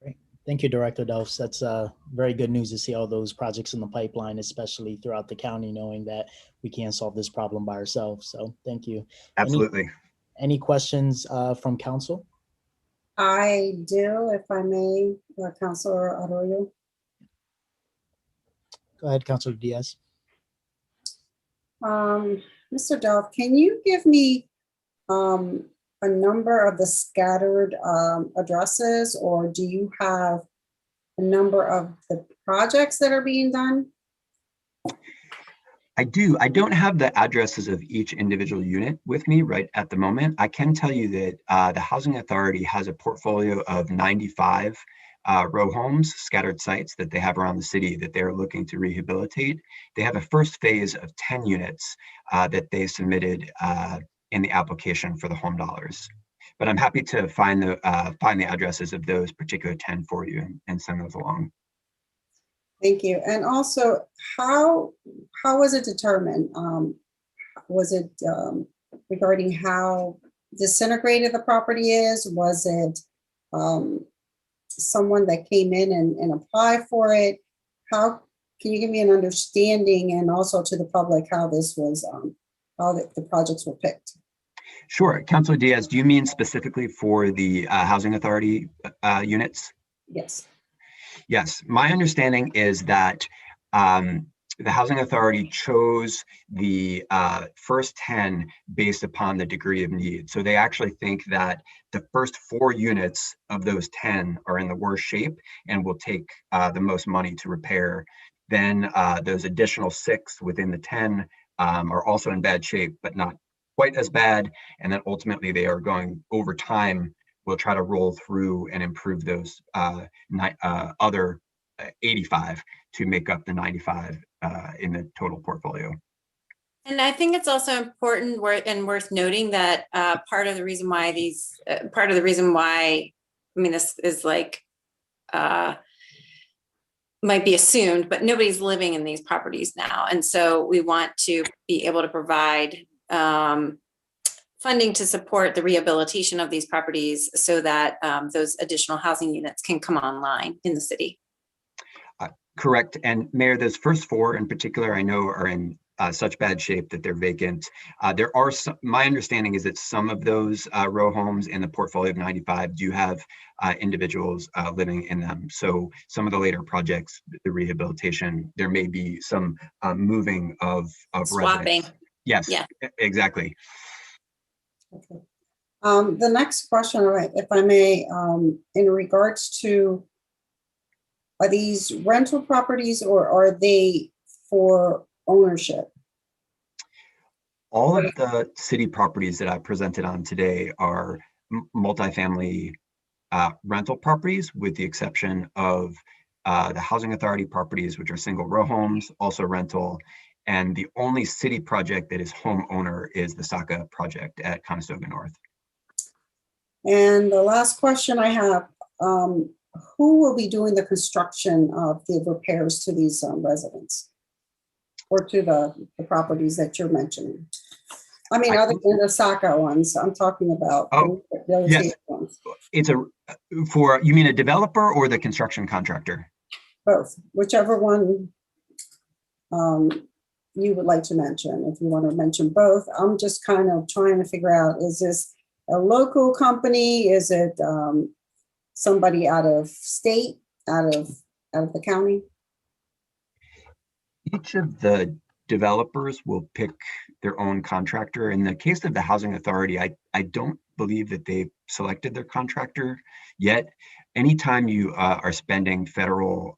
Great. Thank you, Director Delfs. That's very good news to see all those projects in the pipeline, especially throughout the county, knowing that we can't solve this problem by ourselves. So thank you. Absolutely. Any questions from council? I do, if I may, Councilor Arroyo. Go ahead, Councilor Diaz. Mr. Dove, can you give me a number of the scattered addresses, or do you have a number of the projects that are being done? I do. I don't have the addresses of each individual unit with me right at the moment. I can tell you that the Housing Authority has a portfolio of 95 row homes, scattered sites that they have around the city that they're looking to rehabilitate. They have a first phase of 10 units that they submitted in the application for the home dollars. But I'm happy to find the addresses of those particular 10 for you and send those along. Thank you. And also, how was it determined? Was it regarding how disintegrated the property is? Was it someone that came in and applied for it? How can you give me an understanding, and also to the public, how this was, how the projects were picked? Sure. Councilor Diaz, do you mean specifically for the Housing Authority units? Yes. Yes. My understanding is that the Housing Authority chose the first 10 based upon the degree of need. So they actually think that the first 4 units of those 10 are in the worst shape and will take the most money to repair. Then those additional 6 within the 10 are also in bad shape, but not quite as bad. And then ultimately they are going over time. We'll try to roll through and improve those other 85 to make up the 95 in the total portfolio. And I think it's also important worth noting that part of the reason why I mean, this is like might be assumed, but nobody's living in these properties now, and so we want to be able to provide funding to support the rehabilitation of these properties so that those additional housing units can come online in the city. Correct. And Mayor, those first 4 in particular, I know are in such bad shape that they're vacant. There are some, my understanding is that some of those row homes in the portfolio of 95 do have individuals living in them. So some of the later projects, the rehabilitation, there may be some moving of swapping. residents. Yes, yeah, exactly. Okay. The next question, if I may, in regards to, are these rental properties or are they for ownership? All of the city properties that I presented on today are multifamily rental properties, with the exception of the Housing Authority properties, which are single row homes, also rental. And the only city project that is homeowner is the Saka project at Conestoga North. And the last question I have, who will be doing the construction of the repairs to these residents or to the properties that you're mentioning? I mean, other than the Saka ones, I'm talking about the Yes. ones. It's you mean a developer or the construction contractor? Both, whichever one you would like to mention. If you want to mention both, I'm just kind of trying to figure out, is this a local company? Is it somebody out of state, out of the county? Each of the developers will pick their own contractor. In the case of the Housing Authority, I don't believe that they've selected their contractor yet. Anytime you are spending federal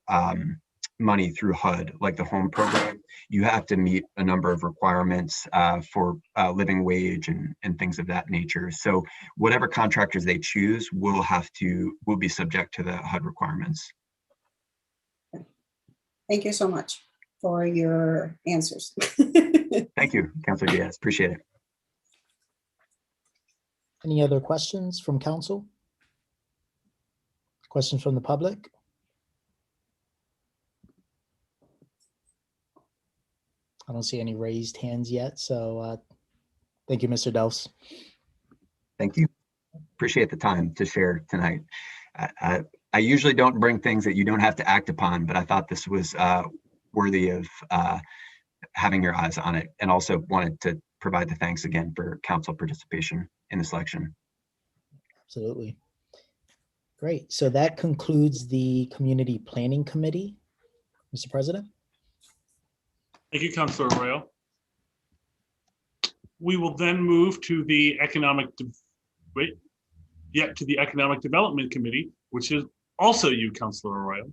money through HUD, like the home program, you have to meet a number of requirements for living wage and things of that nature. So whatever contractors they choose will be subject to the HUD requirements. Thank you so much for your answers. Thank you, Councilor Diaz. Appreciate it. Any other questions from council? Questions from the public? I don't see any raised hands yet, so thank you, Mr. Dels. Thank you. Appreciate the time to share tonight. I usually don't bring things that you don't have to act upon, but I thought this was worthy of having your eyes on it, and also wanted to provide the thanks again for council participation in the selection. Absolutely. Great. So that concludes the Community Planning Committee, Mr. President. Thank you, Councilor Arroyo. We will then move to the Economic Development Committee, which is also you, Councilor Arroyo.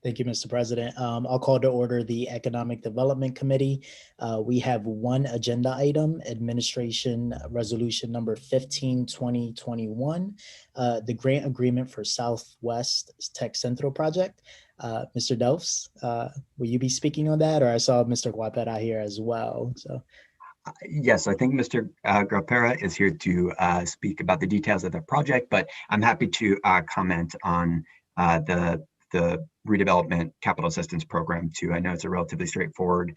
Thank you, Mr. President. I'll call to order the Economic Development Committee. We have one agenda item, Administration Resolution number 15/2021, the grant agreement for Southwest Tech Central project. Mr. Delfs, will you be speaking on that? Or I saw Mr. Guapera here as well. So. Yes, I think Mr. Guapera is here to speak about the details of the project, but I'm happy to comment on the redevelopment capital assistance program too. I know it's a relatively straightforward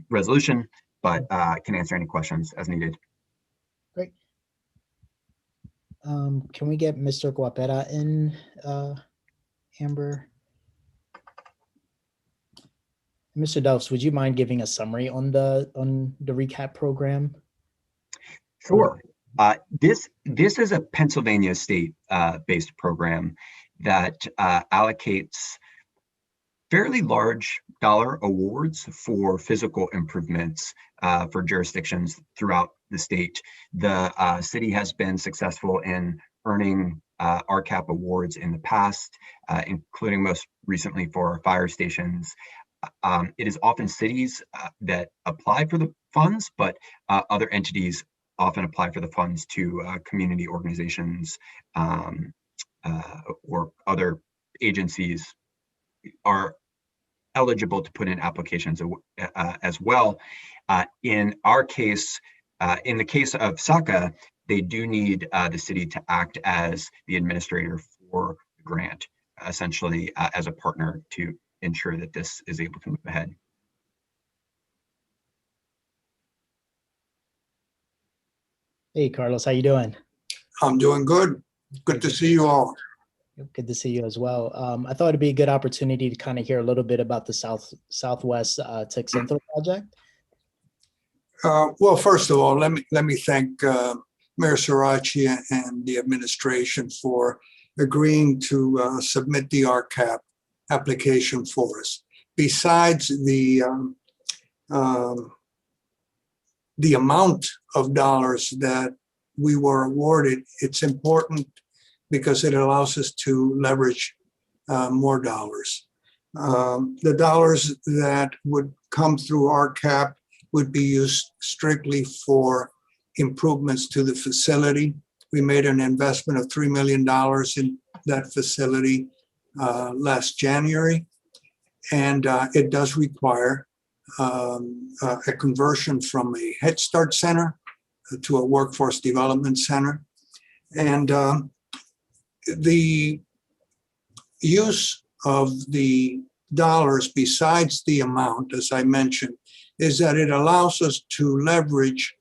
resolution, but can answer any questions as needed. Great. Can we get Mr. Guapera in, Amber? Mr. Delfs, would you mind giving a summary on the recap program? Sure. This is a Pennsylvania state based program that allocates fairly large dollar awards for physical improvements for jurisdictions throughout the state. The city has been successful in earning RCAP awards in the past, including most recently for fire stations. It is often cities that apply for the funds, but other entities often apply for the funds to community organizations or other agencies are eligible to put in applications as well. In our case, in the case of SACA, they do need the city to act as the administrator for the grant, essentially as a partner to ensure that this is able to move ahead. Hey, Carlos, how you doing? I'm doing good. Good to see you all. Good to see you as well. I thought it'd be a good opportunity to kind of hear a little bit about the Southwest Tech Central project. Well, first of all, let me thank Mayor Sirachi and the administration for agreeing to submit the RCAP application for us. Besides the amount of dollars that we were awarded, it's important because it allows us to leverage more dollars. The dollars that would come through RCAP would be used strictly for improvements to the facility. We made an investment of $3 million in that facility last January, and it does require a conversion from a Head Start center to a workforce development center. And the use of the dollars besides the amount, as I mentioned, is that it allows us to leverage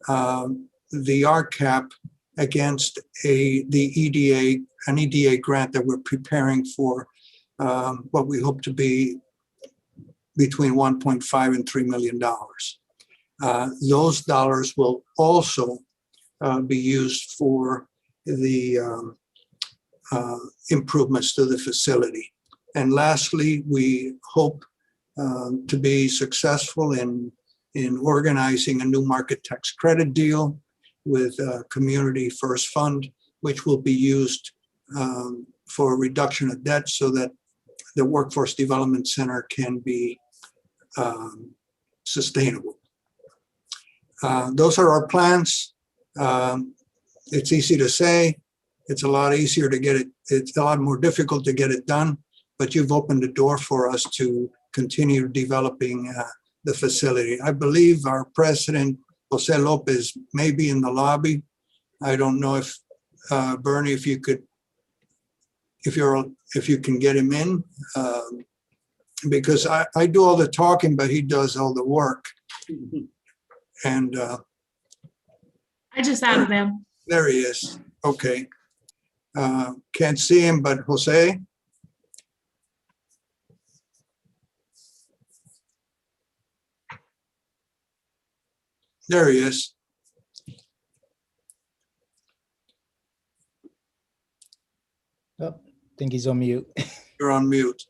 the RCAP against an EDA grant that we're preparing for what we hope to be between $1.5 and $3 million. Those dollars will also be used for the improvements to the facility. And lastly, we hope to be successful in organizing a new market tax credit deal with Community First Fund, which will be used for reduction of debt so that the Workforce Development Center can be sustainable. Those are our plans. It's easy to say. It's a lot easier to get it. It's a lot more difficult to get it done, but you've opened the door for us to continue developing the facility. I believe our president, Jose Lopez, may be in the lobby. I don't know if Bernie, if you can get him in, because I do all the talking, but he does all the work. And I just added him. there he is. Okay. Can't see him, but Jose. There he is. Oh, I think he's on mute. You're on mute.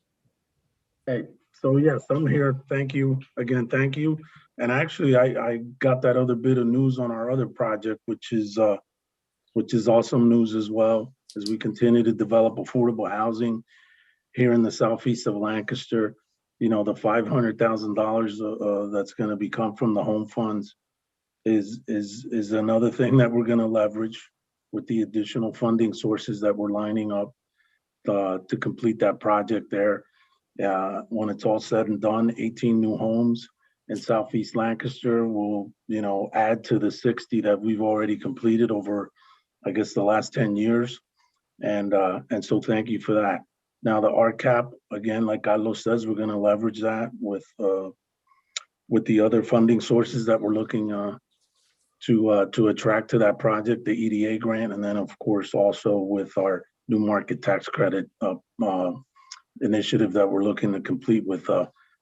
Hey, So yes, I'm here. Thank you again. Thank you. And actually, I got that other bit of news on our other project, which is awesome news as well, as we continue to develop affordable housing here in the southeast of Lancaster. You know, the $500,000 that's going to come from the home funds is another thing that we're going to leverage with the additional funding sources that we're lining up to complete that project there. When it's all said and done, 18 new homes in Southeast Lancaster will, you know, add to the 60 that we've already completed over, I guess, the last 10 years. And so thank you for that. Now the RCAP, again, like Carlos says, we're going to leverage that with the other funding sources that we're looking to attract to that project, the EDA grant, and then of course also with our new market tax credit initiative that we're looking to complete with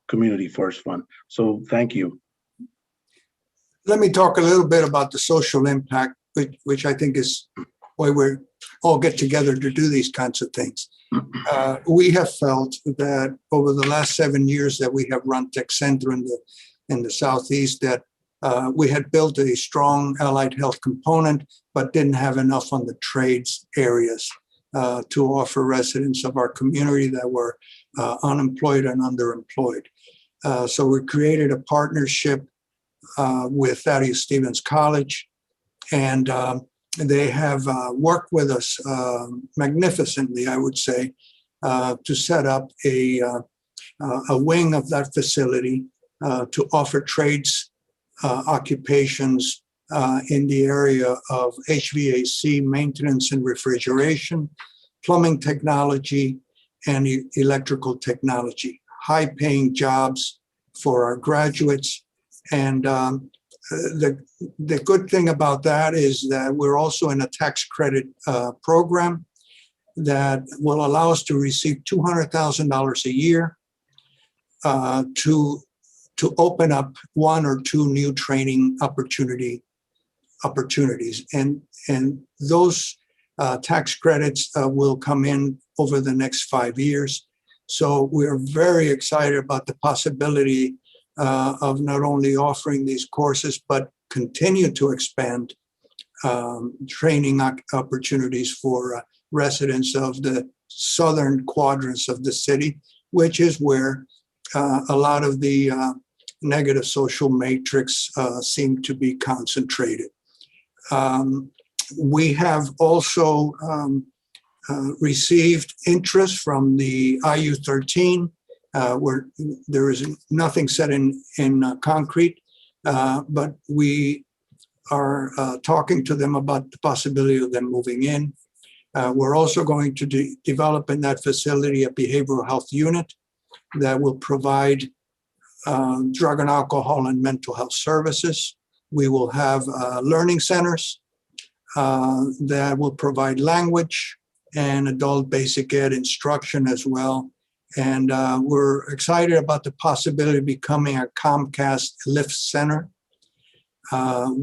Community First Fund. So thank you. Let me talk a little bit about the social impact, which I think is why we all get together to do these kinds of things. We have felt that over the last 7 years that we have run Tech Center in the Southeast, that we had built a strong allied health component, but didn't have enough on the trades areas to offer residents of our community that were unemployed and underemployed. So we created a partnership with Thaddeus Stevens College, and they have worked with us magnificently, I would say, to set up a wing of that facility to offer trades occupations in the area of HVAC maintenance and refrigeration, plumbing technology, and electrical technology. High-paying jobs for our graduates. And the good thing about that is that we're also in a tax credit program that will allow us to receive $200,000 a year to open up 1 or 2 new training opportunities. And those tax credits will come in over the next 5 years. So we're very excited about the possibility of not only offering these courses, but continue to expand training opportunities for residents of the southern quadrants of the city, which is where a lot of the negative social matrix seem to be concentrated. We have also received interest from the IU-13, where there is nothing set in concrete, but we are talking to them about the possibility of them moving in. We're also going to develop in that facility a behavioral health unit that will provide drug and alcohol and mental health services. We will have learning centers that will provide language and adult basic ed instruction as well. And we're excited about the possibility of becoming a Comcast Lift Center,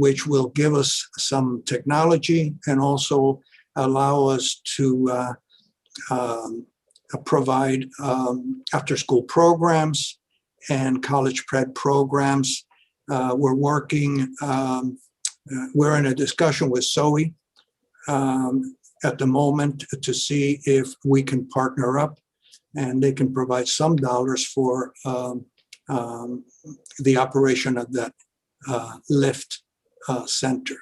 which will give us some technology and also allow us to provide after-school programs and college prep programs. We're working, we're in a discussion with SOE at the moment to see if we can partner up and they can provide some dollars for the operation of that lift center.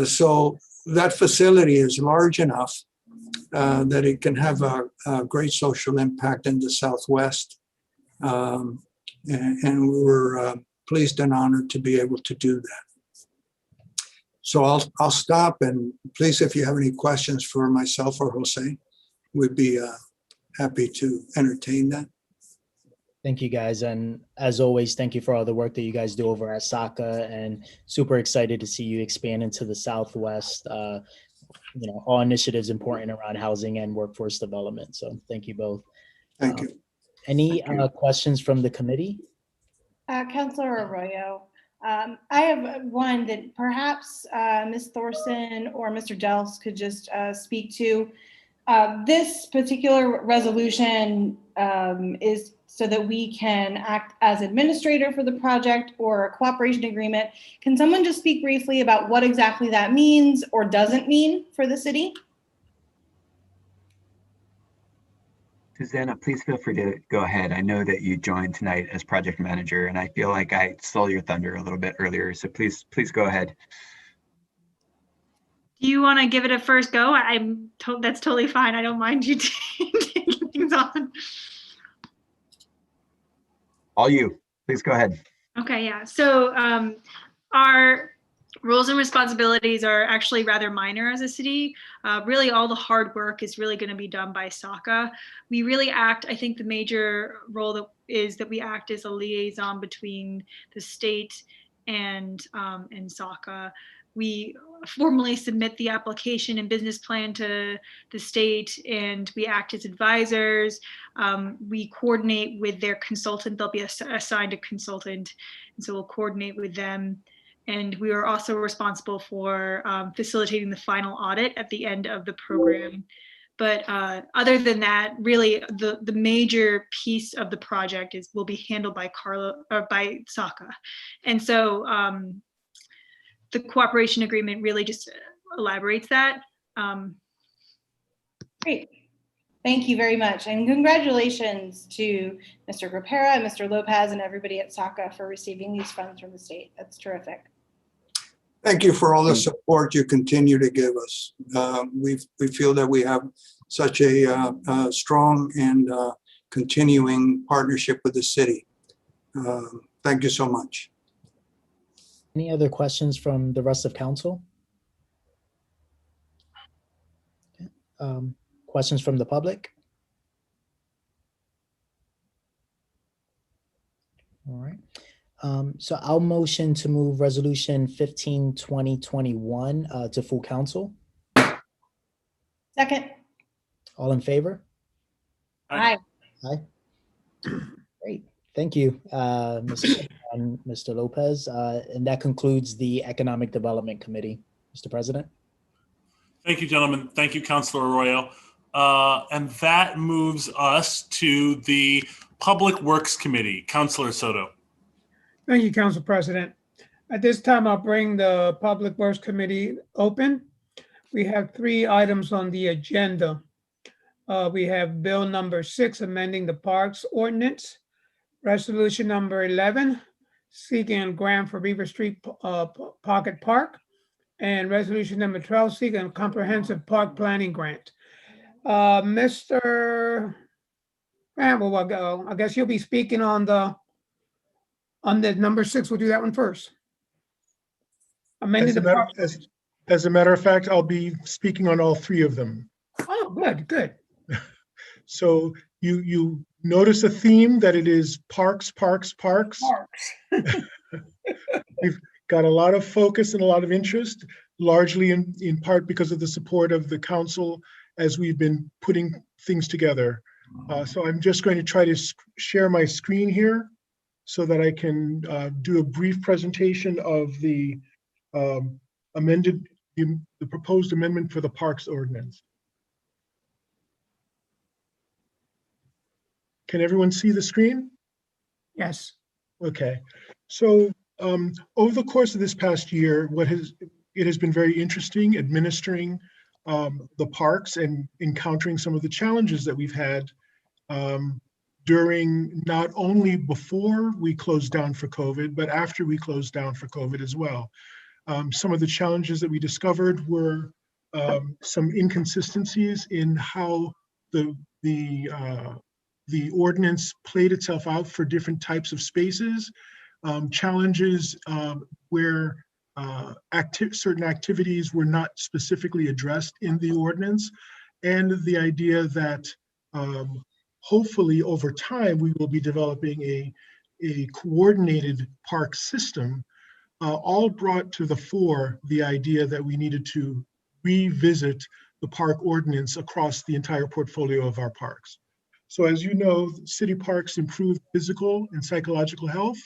So that facility is large enough that it can have a great social impact in the Southwest. And we're pleased and honored to be able to do that. So I'll stop, and please, if you have any questions for myself or Jose, we'd be happy to entertain that. Thank you, guys. And as always, thank you for all the work that you guys do over at SACA, and super excited to see you expand into the Southwest. You know, all initiatives important around housing and workforce development. So thank you both. Thank you. Any questions from the committee? Councilor Arroyo, I have one that perhaps Ms. Thorson or Mr. Dels could just speak to. This particular resolution is so that we can act as administrator for the project or a cooperation agreement. Can someone just speak briefly about what exactly that means or doesn't mean for the city? Susanna, please feel free to go ahead. I know that you joined tonight as project manager, and I feel like I stole your thunder a little bit earlier. So please go ahead. Do you want to give it a first go? That's totally fine. I don't mind you taking things on. All you, please go ahead. Okay, yeah. So our roles and responsibilities are actually rather minor as a city. Really, all the hard work is really going to be done by SACA. We really act, I think the major role that we act as a liaison between the state and SACA. We formally submit the application and business plan to the state, and we act as advisors. We coordinate with their consultant. They'll be assigned a consultant, and so we'll coordinate with them. And we are also responsible for facilitating the final audit at the end of the program. But other than that, really the major piece of the project will be handled by SACA. And so the cooperation agreement really just elaborates that. Great. Thank you very much. And congratulations to Mr. Grapera, Mr. Lopez, and everybody at SACA for receiving these funds from the state. That's terrific. Thank you for all the support you continue to give us. We feel that we have such a strong and continuing partnership with the city. Thank you so much. Any other questions from the rest of council? Okay. Questions from the public? All right. So I'll motion to move resolution 15/2021 to full council. Second. All in favor? Aye. Aye. Great. Thank you, Mr. Lopez. And that concludes the Economic Development Committee. Mr. President. Thank you, gentlemen. Thank you, Councilor Arroyo. And that moves us to the Public Works Committee. Councilor Soto. Thank you, Council President. At this time, I'll bring the Public Works Committee open. We have 3 items on the agenda. We have Bill number 6, amending the Parks Ordinance, Resolution number 11, seeking a grant for Beaver Street Pocket Park, and Resolution number 12, seeking a comprehensive park planning grant. Mr. Campbell, I guess you'll be speaking on the number 6. We'll do that one first. As a matter of fact, I'll be speaking on all 3 of them. Oh, good. So you notice a theme that it is parks. We've got a lot of focus and a lot of interest, largely in part because of the support of the council as we've been putting things together. So I'm just going to try to share my screen here so that I can do a brief presentation of the proposed amendment for the Parks Ordinance. Can everyone see the screen? Yes. Okay. So over the course of this past year, it has been very interesting administering the parks and encountering some of the challenges that we've had during not only before we closed down for COVID, but after we closed down for COVID as well. Some of the challenges that we discovered were some inconsistencies in how the ordinance played itself out for different types of spaces, challenges where certain activities were not specifically addressed in the ordinance, and the idea that hopefully over time we will be developing a coordinated park system, all brought to the fore the idea that we needed to revisit the park ordinance across the entire portfolio of our parks. So as you know, city parks improve physical and psychological health.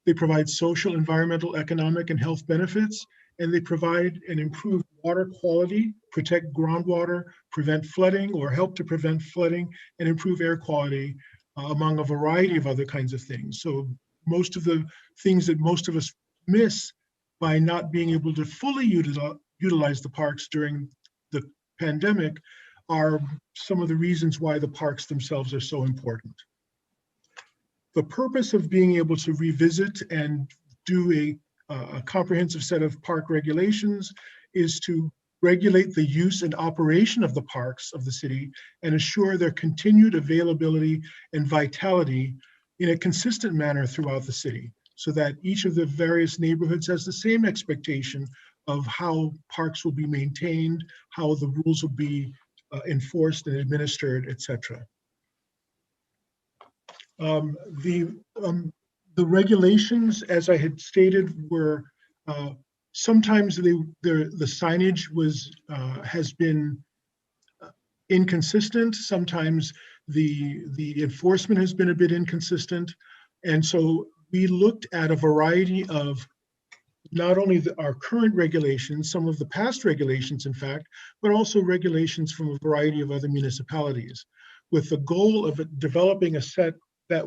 They provide social, environmental, economic, and health benefits, and they provide an improved water quality, protect groundwater, prevent flooding or help to prevent flooding, and improve air quality among a variety of other kinds of things. So most of the things that most of us miss by not being able to fully utilize the parks during the pandemic are some of the reasons why the parks themselves are so important. The purpose of being able to revisit and do a comprehensive set of park regulations is to regulate the use and operation of the parks of the city and assure their continued availability and vitality in a consistent manner throughout the city, so that each of the various neighborhoods has the same expectation of how parks will be maintained, how the rules will be enforced and administered, etc. The regulations, as I had stated, were sometimes the signage has been inconsistent. Sometimes the enforcement has been a bit inconsistent, and so we looked at a variety of not only our current regulations, some of the past regulations, in fact, but also regulations from a variety of other municipalities, with the goal of developing a set that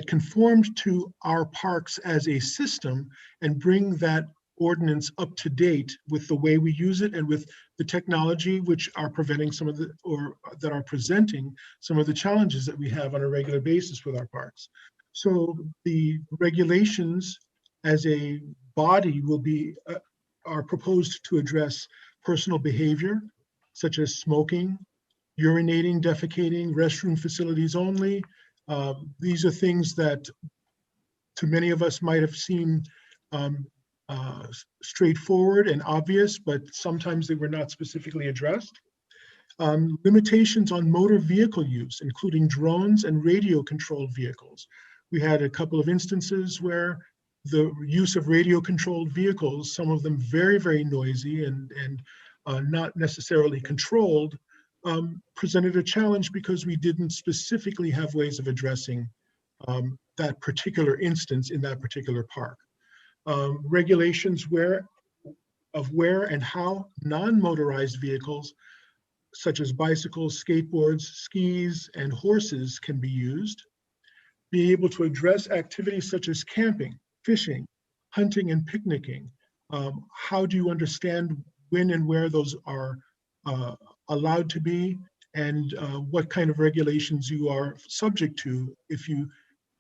conformed to our parks as a system and bring that ordinance up to date with the way we use it and with the technology which are presenting some of the challenges that we have on a regular basis with our parks. So the regulations as a body are proposed to address personal behavior such as smoking, urinating, defecating, restroom facilities only. These are things that to many of us might have seemed straightforward and obvious, but sometimes they were not specifically addressed. Limitations on motor vehicle use, including drones and radio-controlled vehicles. We had a couple of instances where the use of radio-controlled vehicles, some of them very, very noisy and not necessarily controlled, presented a challenge because we didn't specifically have ways of addressing that particular instance in that particular park. Regulations of where and how non-motorized vehicles such as bicycles, skateboards, skis, and horses can be used. Be able to address activities such as camping, fishing, hunting, and picnicking. How do you understand when and where those are allowed to be, and what kind of regulations you are subject to if you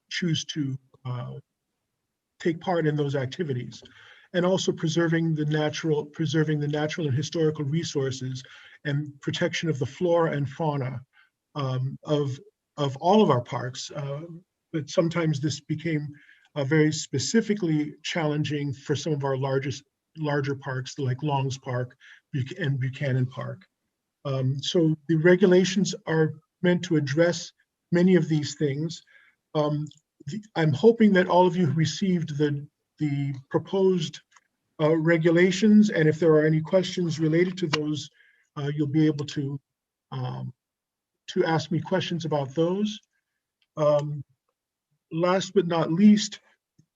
choose to take part in those activities, and also preserving the natural and historical resources and protection of the flora and fauna of all of our parks. But sometimes this became very specifically challenging for some of our larger parks, like Long's Park and Buchanan Park. So the regulations are meant to address many of these things. I'm hoping that all of you received the proposed regulations, and if there are any questions related to those, you'll be able to ask me questions about those. Last but not least,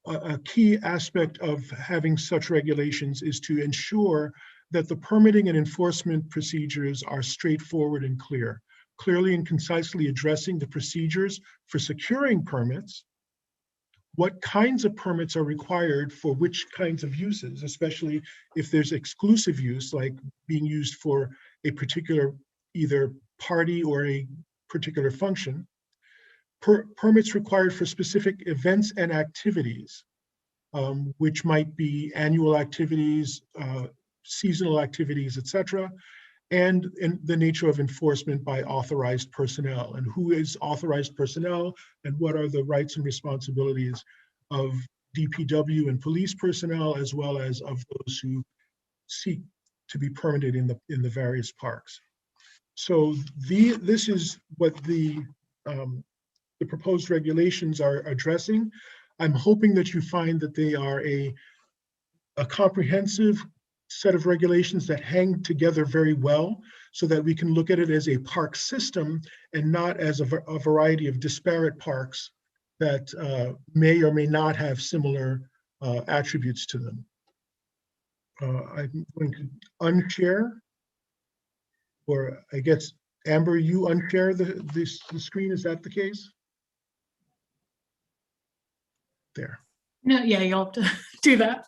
a key aspect of having such regulations is to ensure that the permitting and enforcement procedures are straightforward and clear, clearly and concisely addressing the procedures for securing permits, what kinds of permits are required for which kinds of uses, especially if there's exclusive use, like being used for a particular either party or a particular function. Permits required for specific events and activities, which might be annual activities, seasonal activities, etc., and in the nature of enforcement by authorized personnel, and who is authorized personnel, and what are the rights and responsibilities of DPW and police personnel, as well as of those who seek to be permitted in the various parks. So this is what the proposed regulations are addressing. I'm hoping that you find that they are a comprehensive set of regulations that hang together very well, so that we can look at it as a park system and not as a variety of disparate parks that may or may not have similar attributes to them. I'm going to unshare, or I guess Amber, you unshare the screen, is that the case? There. No, yeah, you'll have to do that.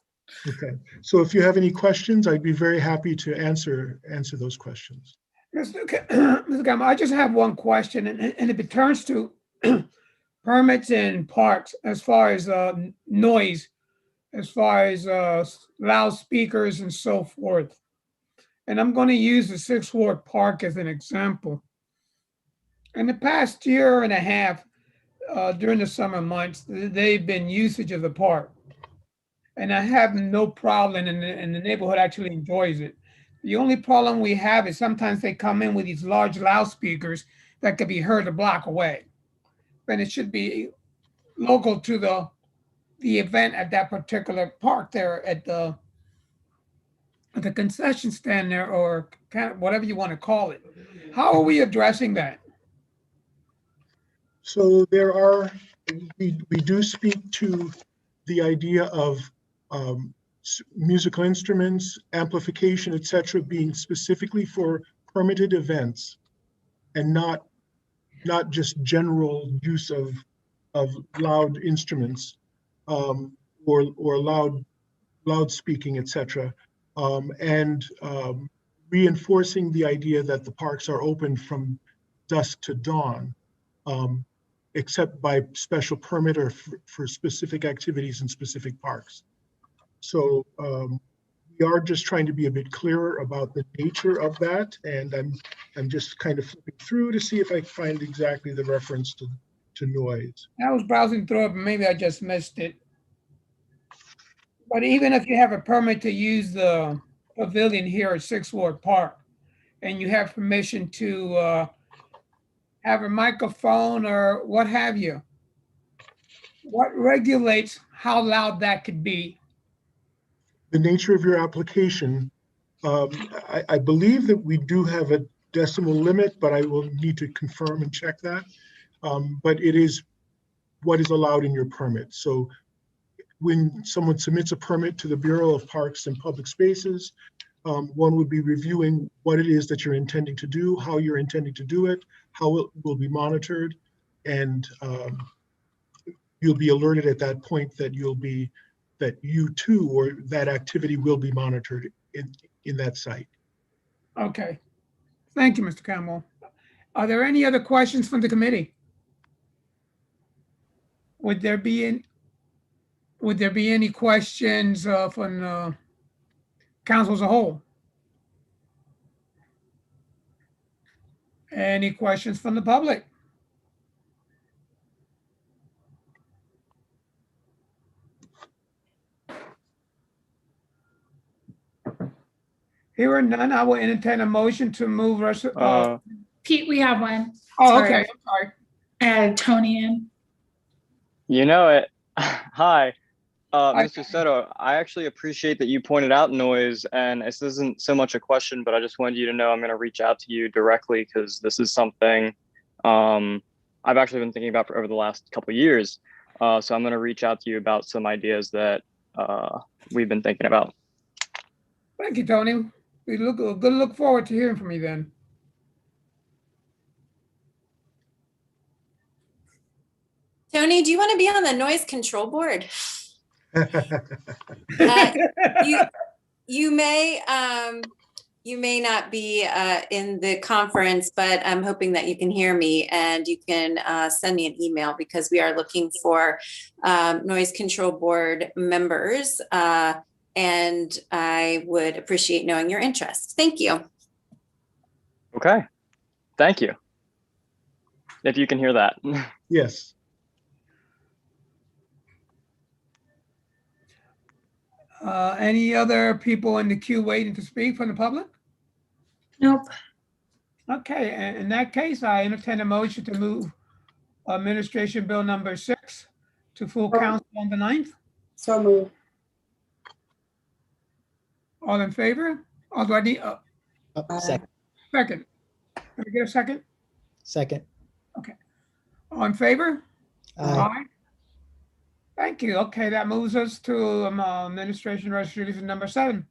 Okay, so if you have any questions, I'd be very happy to answer those questions. Mr. Campbell, I just have one question, and it returns to permits in parks as far as noise, as far as loudspeakers and so forth. And I'm going to use the Sixth Ward Park as an example. In the past year and a half, during the summer months, they've been usage of the park. And I have no problem, and the neighborhood actually enjoys it. The only problem we have is sometimes they come in with these large loudspeakers that could be heard a block away. And it should be local to the event at that particular park there at the concession stand there, or kind of whatever you want to call it. How are we addressing that? So we do speak to the idea of musical instruments, amplification, etc., being specifically for permitted events, and not just general use of loud instruments or loud speaking, etc., and reinforcing the idea that the parks are open from dusk to dawn, except by special permit or for specific activities in specific parks. So we are just trying to be a bit clearer about the nature of that, and I'm just kind of flipping through to see if I find exactly the reference to noise. I was browsing through it, but maybe I just missed it. But even if you have a permit to use the pavilion here at Sixth Ward Park, and you have permission to have a microphone or what have you, what regulates how loud that could be? The nature of your application, I believe that we do have a decimal limit, but I will need to confirm and check that. But it is what is allowed in your permit. So when someone submits a permit to the Bureau of Parks and Public Spaces, one would be reviewing what it is that you're intending to do, how you're intending to do it, how it will be monitored, and you'll be alerted at that point that you too, or that activity will be monitored in that site. Okay. Thank you, Mr. Campbell. Are there any other questions from the committee? Would there be any questions from council as a whole? Any questions from the public? Here are none. I will entertain a motion to move. Pete, we have one. Oh, Sorry. okay. I'm sorry. Add Tony in. You know it. Hi, Mr. Soto. I actually appreciate that you pointed out noise, and this isn't so much a question, but I just wanted you to know I'm going to reach out to you directly because this is something I've actually been thinking about for over the last couple of years. So I'm going to reach out to you about some ideas that we've been thinking about. Thank you, Tony. We look forward to hearing from you then. Tony, do you want to be on the noise control board? You may not be in the conference, but I'm hoping that you can hear me and you can send me an email because we are looking for noise control board members. And I would appreciate knowing your interest. Thank you. Okay. Thank you. If you can hear that. Yes. Any other people in the queue waiting to speak from the public? Nope. Okay, in that case, I entertain a motion to move Administration Bill number 6 to full council on the 9th. So moved. All in favor? Or do I need Second. second? Can I get a second? Second. Okay. All in favor? Aye. Thank you. Okay, that moves us to Administration Resolution number 7.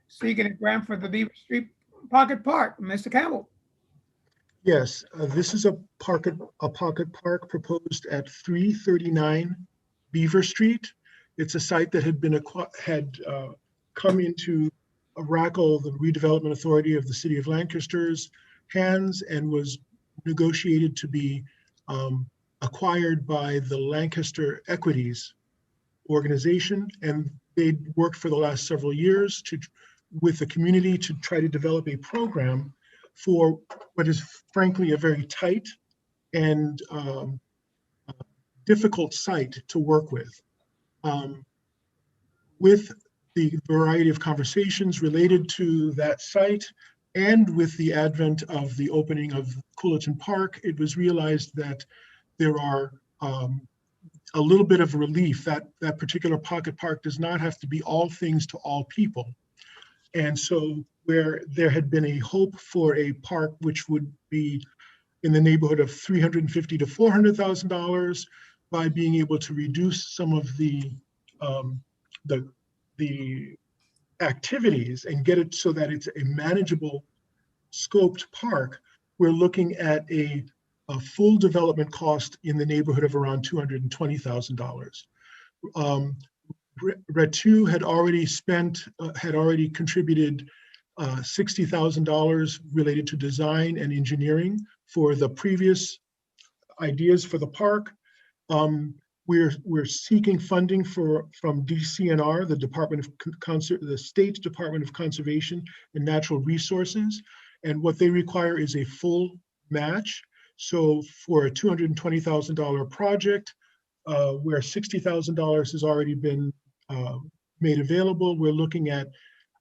Seeking a grant for the Beaver Street Pocket Park. Mr. Campbell. Yes, this is a pocket park proposed at 339 Beaver Street. It's a site that had been come into RACL, the Redevelopment Authority of the City of Lancaster's hands, and was negotiated to be acquired by the Lancaster Equities organization. And they worked for the last several years with the community to try to develop a program for what is frankly a very tight and difficult site to work with. With the variety of conversations related to that site, and with the advent of the opening of Coolidge Park, it was realized that there are a little bit of relief that that particular pocket park does not have to be all things to all people. And so where there had been a hope for a park which would be in the neighborhood of $350,000 to $400,000 by being able to reduce some of the activities and get it so that it's a manageable scoped park, we're looking at a full development cost in the neighborhood of around $220,000. Retu had already contributed $60,000 related to design and engineering for the previous ideas for the park. We're seeking funding from DCNR, the State Department of Conservation and Natural Resources, and what they require is a full match. So for a $220,000 project, where $60,000 has already been made available, we're looking at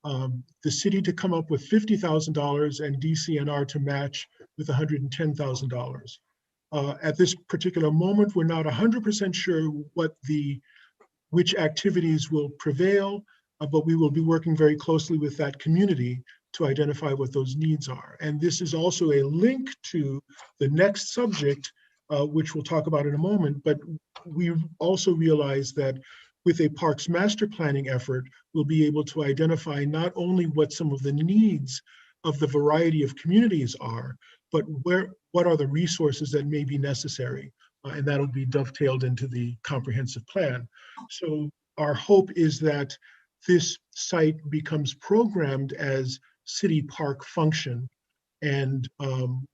the city to come up with $50,000 and DCNR to match with $110,000. At this particular moment, we're not 100% sure which activities will prevail, but we will be working very closely with that community to identify what those needs are. And this is also a link to the next subject, which we'll talk about in a moment, but we also realize that with a parks master planning effort, we'll be able to identify not only what some of the needs of the variety of communities are, but what are the resources that may be necessary, and that'll be dovetailed into the comprehensive plan. So our hope is that this site becomes programmed as city park function, and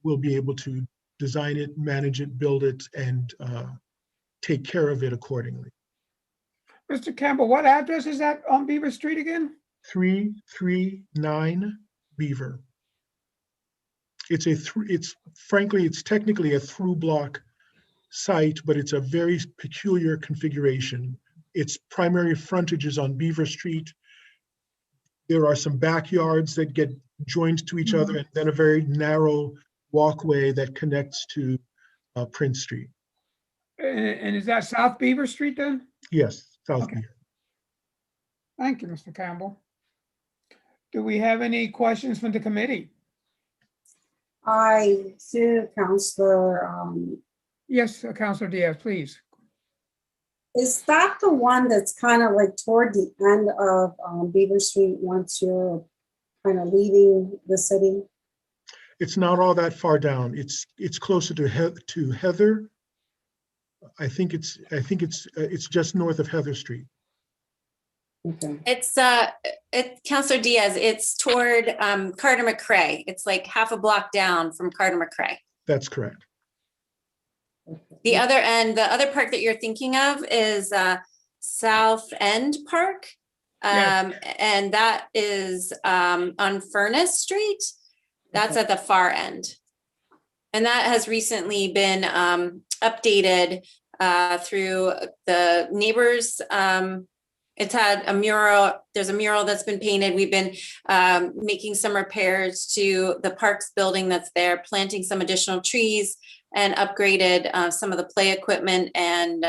we'll be able to design it, manage it, build it, and take care of it accordingly. Mr. Campbell, what address is that on Beaver Street again? 339 Beaver. Frankly, it's technically a through block site, but it's a very peculiar configuration. Its primary frontage is on Beaver Street. There are some backyards that get joined to each other, and then a very narrow walkway that connects to Prince Street. And is that South Beaver Street then? Yes, South Beaver. Thank you, Mr. Campbell. Do we have any questions from the committee? I do, Councillor. Yes, Councillor Diaz, please. Is that the one that's kind of like toward the end of Beaver Street once you're kind of leaving the city? It's not all that far down. It's closer to Heather. I think it's just north of Heather Street. Okay. It's Councillor Diaz, it's toward Carter McRae. It's like half a block down from Carter McRae. That's correct. The other end, the other park that you're thinking of is South End Park. And that is on Furnace Street. That's at the far end. And that has recently been updated through the neighbors. It's had a mural, there's a mural that's been painted. We've been making some repairs to the parks building that's there, planting some additional trees, and upgraded some of the play equipment and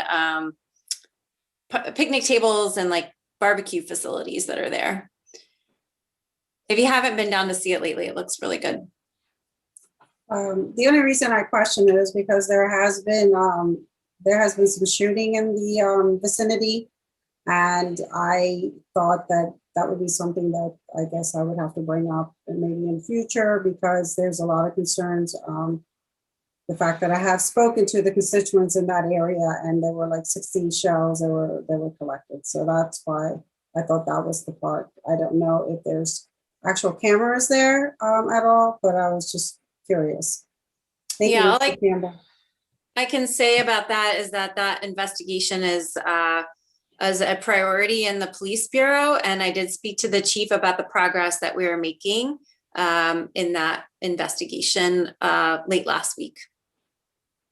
picnic tables and like barbecue facilities that are there. If you haven't been down to see it lately, it looks really good. The only reason I question it is because there has been some shooting in the vicinity, and I thought that that would be something that I guess I would have to bring up maybe in future, because there's a lot of concerns the fact that I have spoken to the constituents in that area, and there were like 16 shells that were collected. So that's why I thought that was the part. I don't know if there's actual cameras there at all, but I was just curious. Thank you, Mr. Campbell. I can say about that is that investigation is as a priority in the police bureau. And I did speak to the chief about the progress that we are making in that investigation late last week.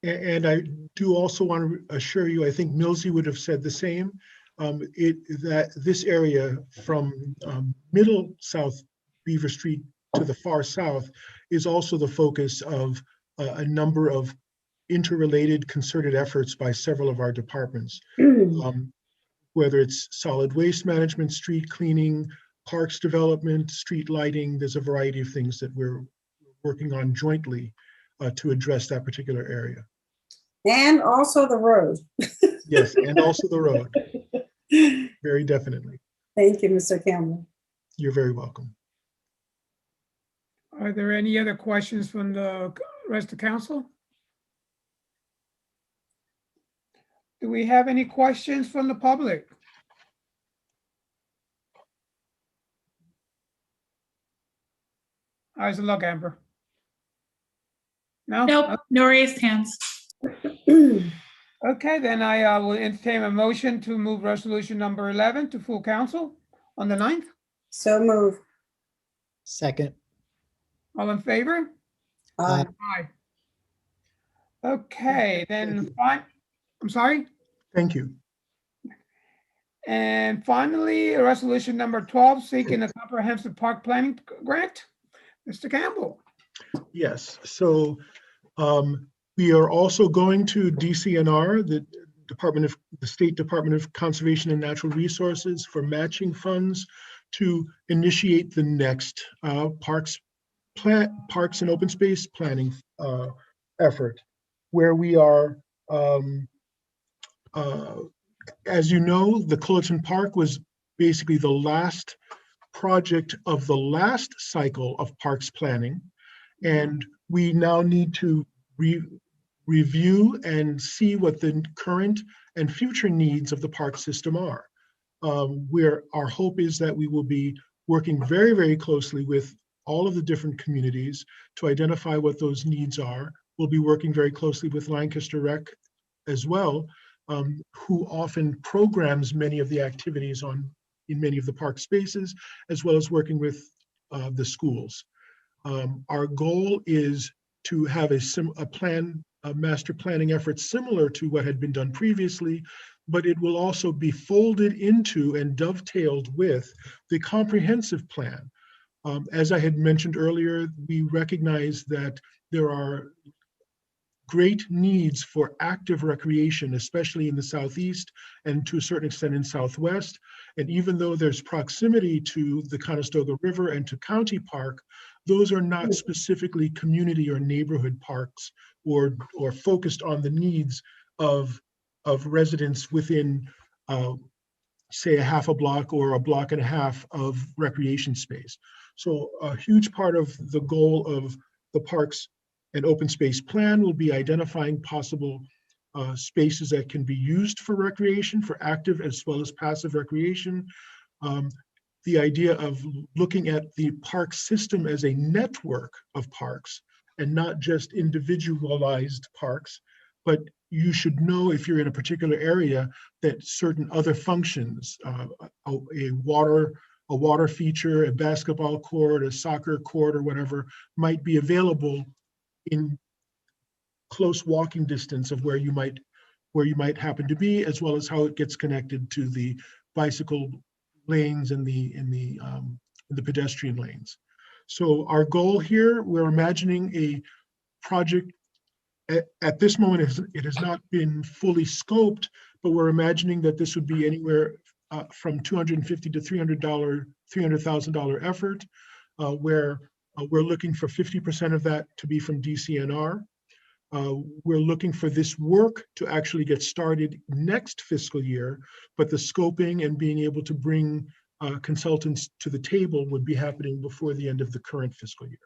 And I do also want to assure you, I think Millsy would have said the same, that this area from middle South Beaver Street to the far south is also the focus of a number of interrelated concerted efforts by several of our departments, whether it's solid waste management, street cleaning, parks development, street lighting. There's a variety of things that we're working on jointly to address that particular area. And also the road. Yes, and also the road. Very definitely. Thank you, Mr. Campbell. You're very welcome. Are there any other questions from the rest of council? Do we have any questions from the public? How's the look, Amber? No? Nope, no raised hands. Okay, then I will entertain a motion to move resolution number 11 to full council on the 9th. So move. Second. All in favor? Aye. Aye. Okay, then fine. I'm sorry? Thank you. And finally, resolution number 12, seeking a comprehensive park planning grant. Mr. Campbell. Yes, so we are also going to DCNR, the State Department of Conservation and Natural Resources, for matching funds to initiate the next parks and open space planning effort, where we are, as you know, the Cullerton Park was basically the last project of the last cycle of parks planning, and we now need to review and see what the current and future needs of the park system are. Our hope is that we will be working very, very closely with all of the different communities to identify what those needs are. We'll be working very closely with Lancaster Rec as well, who often programs many of the activities in many of the park spaces, as well as working with the schools. Our goal is to have a master planning effort similar to what had been done previously, but it will also be folded into and dovetailed with the comprehensive plan. As I had mentioned earlier, we recognize that there are great needs for active recreation, especially in the Southeast and to a certain extent in Southwest. And even though there's proximity to the Conestoga River and to County Park, those are not specifically community or neighborhood parks or focused on the needs of residents within, say, a half a block or a block and a half of recreation space. So a huge part of the goal of the Parks and Open Space Plan will be identifying possible spaces that can be used for recreation, for active as well as passive recreation. The idea of looking at the park system as a network of parks and not just individualized parks, but you should know if you're in a particular area that certain other functions, a water feature, a basketball court, a soccer court, or whatever, might be available in close walking distance of where you might happen to be, as well as how it gets connected to the bicycle lanes and the pedestrian lanes. So our goal here, we're imagining a project. At this moment, it has not been fully scoped, but we're imagining that this would be anywhere from $250,000 to $300,000 effort, where we're looking for 50% of that to be from DCNR. We're looking for this work to actually get started next fiscal year, but the scoping and being able to bring consultants to the table would be happening before the end of the current fiscal year.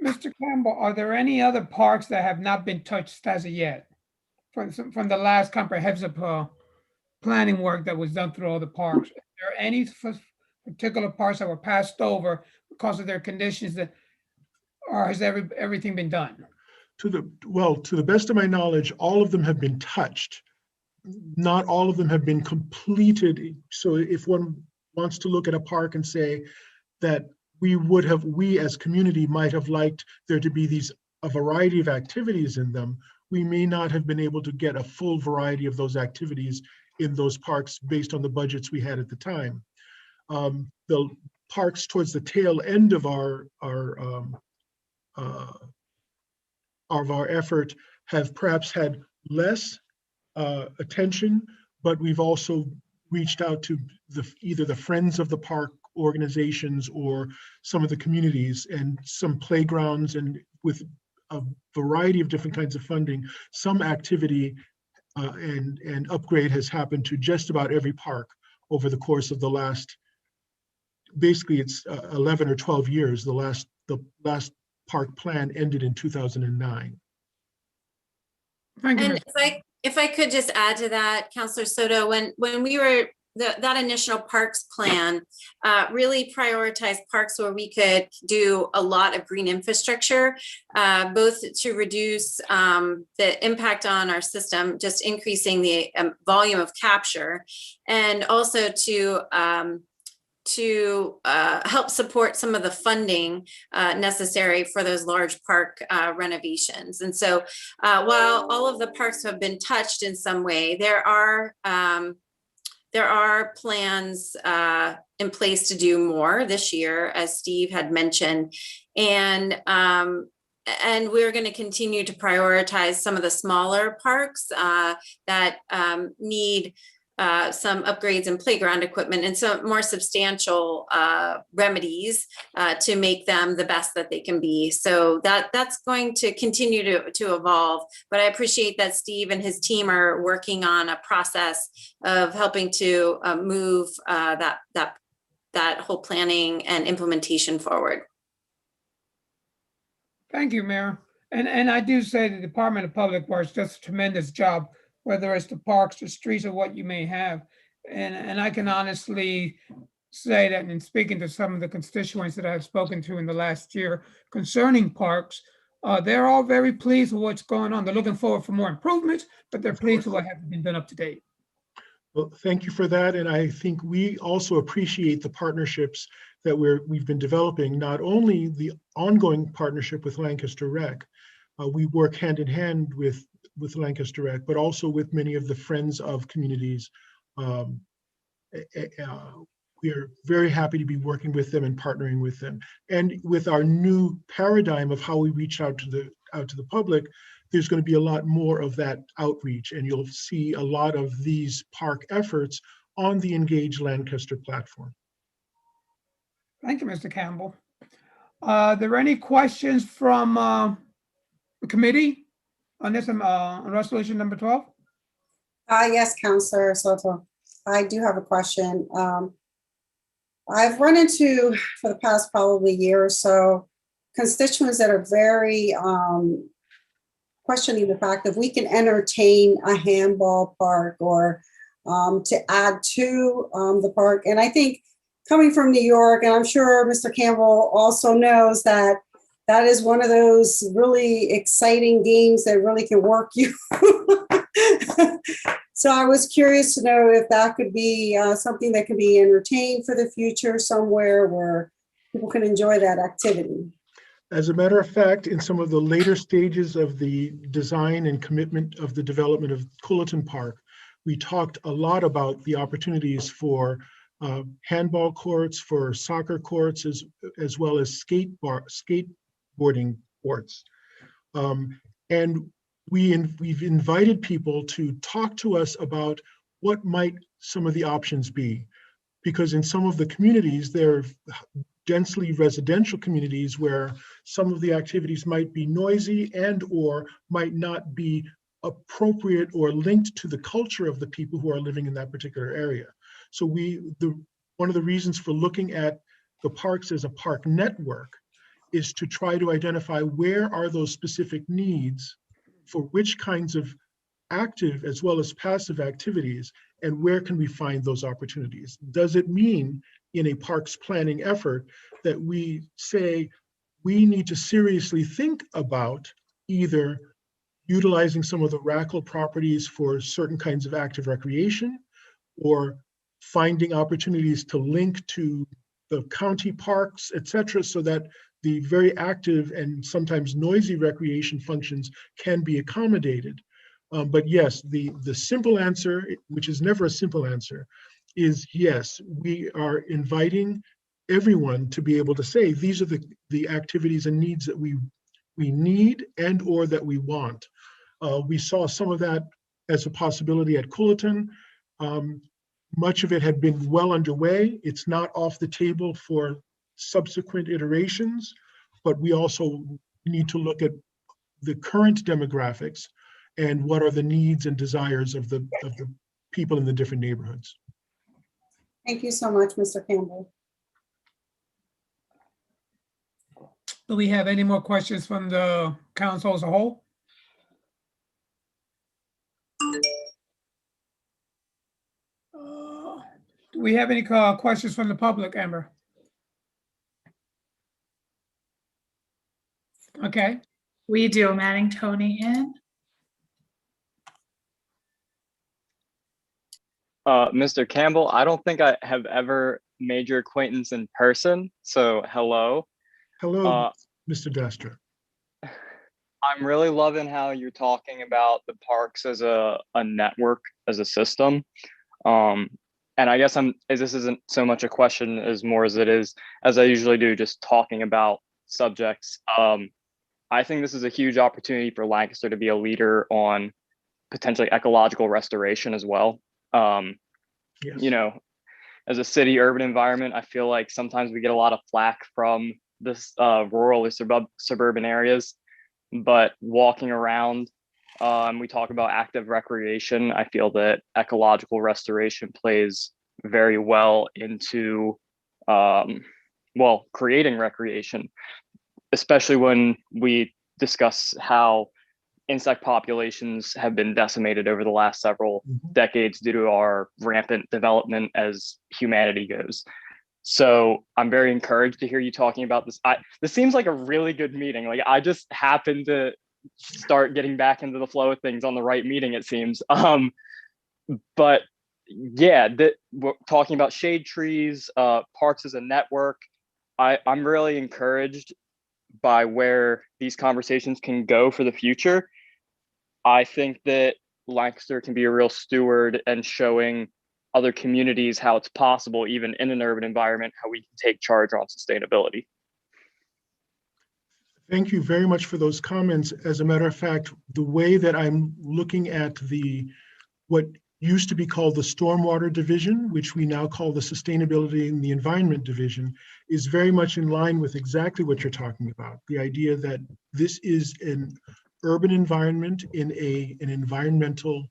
Mr. Campbell, are there any other parks that have not been touched as of yet? From the last comprehensive planning work that was done through all the parks? Are there any particular parks that were passed over because of their conditions that, or has everything been done? To the best of my knowledge, all of them have been touched. Not all of them have been completed. So if one wants to look at a park and say that we as community might have liked there to be a variety of activities in them, we may not have been able to get a full variety of those activities in those parks based on the budgets we had at the time. The parks towards the tail end of our effort have perhaps had less attention, but we've also reached out to either the Friends of the Park organizations or some of the communities, and some playgrounds, and with a variety of different kinds of funding, some activity and upgrade has happened to just about every park over the course of the last, basically it's 11 or 12 years. The last park plan ended in 2009. Thank you, And if I could just add to that, Councilor Soto, when we were, that initial parks plan really prioritized parks where we could do a lot of green infrastructure, both to reduce the impact on our system, just increasing the volume of capture, and also to help support some of the funding necessary for those large park renovations. And so while all of the parks have been touched in some way, there are plans in place to do more this year, as Steve had mentioned. And we're going to continue to prioritize some of the smaller parks that need some upgrades in playground equipment and some more substantial remedies to make them the best that they can be. So that's going to continue to evolve. But I appreciate that Steve and his team are working on a process of helping to move that whole planning and implementation forward. Thank you, Mayor. And I do say the Department of Public Works does a tremendous job, whether it's the parks, the streets, or what you may have. And I can honestly say that in speaking to some of the constituents that I've spoken to in the last year concerning parks, they're all very pleased with what's going on. They're looking forward for more improvements, but they're pleased with what has been done up to date. Well, thank you for that. And I think we also appreciate the partnerships that we've been developing, not only the ongoing partnership with Lancaster Rec. We work hand in hand with Lancaster Rec, but also with many of the Friends of communities. We are very happy to be working with them and partnering with them. And with our new paradigm of how we reach out to the public, there's going to be a lot more of that outreach, and you'll see a lot of these park efforts on the Engage Lancaster platform. Thank you, Mr. Campbell. Are there any questions from the committee on this on resolution number 12? Yes, Councilor Soto. I do have a question. I've run into, for the past probably year or so, constituents that are very questioning the fact that we can entertain a handball park or to add to the park. And I think coming from New York, and I'm sure Mr. Campbell also knows that that is one of those really exciting games that really can work you. So I was curious to know if that could be something that could be entertained for the future somewhere where people can enjoy that activity. As a matter of fact, in some of the later stages of the design and commitment of the development of Culleton Park, we talked a lot about the opportunities for handball courts, for soccer courts, as well as skateboarding courts. And we've invited people to talk to us about what might some of the options be. Because in some of the communities, they're densely residential communities where some of the activities might be noisy and or might not be appropriate or linked to the culture of the people who are living in that particular area. So one of the reasons for looking at the parks as a park network is to try to identify where are those specific needs for which kinds of active as well as passive activities, and where can we find those opportunities? Does it mean in a parks planning effort that we say we need to seriously think about either utilizing some of the RACL properties for certain kinds of active recreation, or finding opportunities to link to the county parks, et cetera, so that the very active and sometimes noisy recreation functions can be accommodated. But yes, the simple answer, which is never a simple answer, is yes, we are inviting everyone to be able to say, these are the activities and needs that we need and or that we want. We saw some of that as a possibility at Coolaton. Much of it had been well underway. It's not off the table for subsequent iterations, but we also need to look at the current demographics and what are the needs and desires of the people in the different neighborhoods. Thank you so much, Mr. Campbell. Do we have any more questions from the council as a whole? Do we have any questions from the public, Amber? Okay. We do. I'm adding Tony in. Mr. Campbell, I don't think I have ever made your acquaintance in person, so hello. Hello, Mr. Dastra. I'm really loving how you're talking about the parks as a network, as a system. And I guess this isn't so much a question as more as it is, as I usually do, just talking about subjects. I think this is a huge opportunity for Lancaster to be a leader on potentially ecological restoration as well. Yes. You know, as a city urban environment, I feel like sometimes we get a lot of flack from this rural or suburban areas, but walking around, we talk about active recreation. I feel that ecological restoration plays very well into, creating recreation, especially when we discuss how insect populations have been decimated over the last several decades due to our rampant development as humanity goes. So I'm very encouraged to hear you talking about this. This seems like a really good meeting. Like I just happened to start getting back into the flow of things on the right meeting, it seems. But yeah, we're talking about shade trees, parks as a network. I'm really encouraged by where these conversations can go for the future. I think that Lancaster can be a real steward and showing other communities how it's possible, even in an urban environment, how we can take charge on sustainability. Thank you very much for those comments. As a matter of fact, the way that I'm looking at what used to be called the Stormwater Division, which we now call the Sustainability and the Environment Division, is very much in line with exactly what you're talking about. The idea that this is an urban environment in an environmental,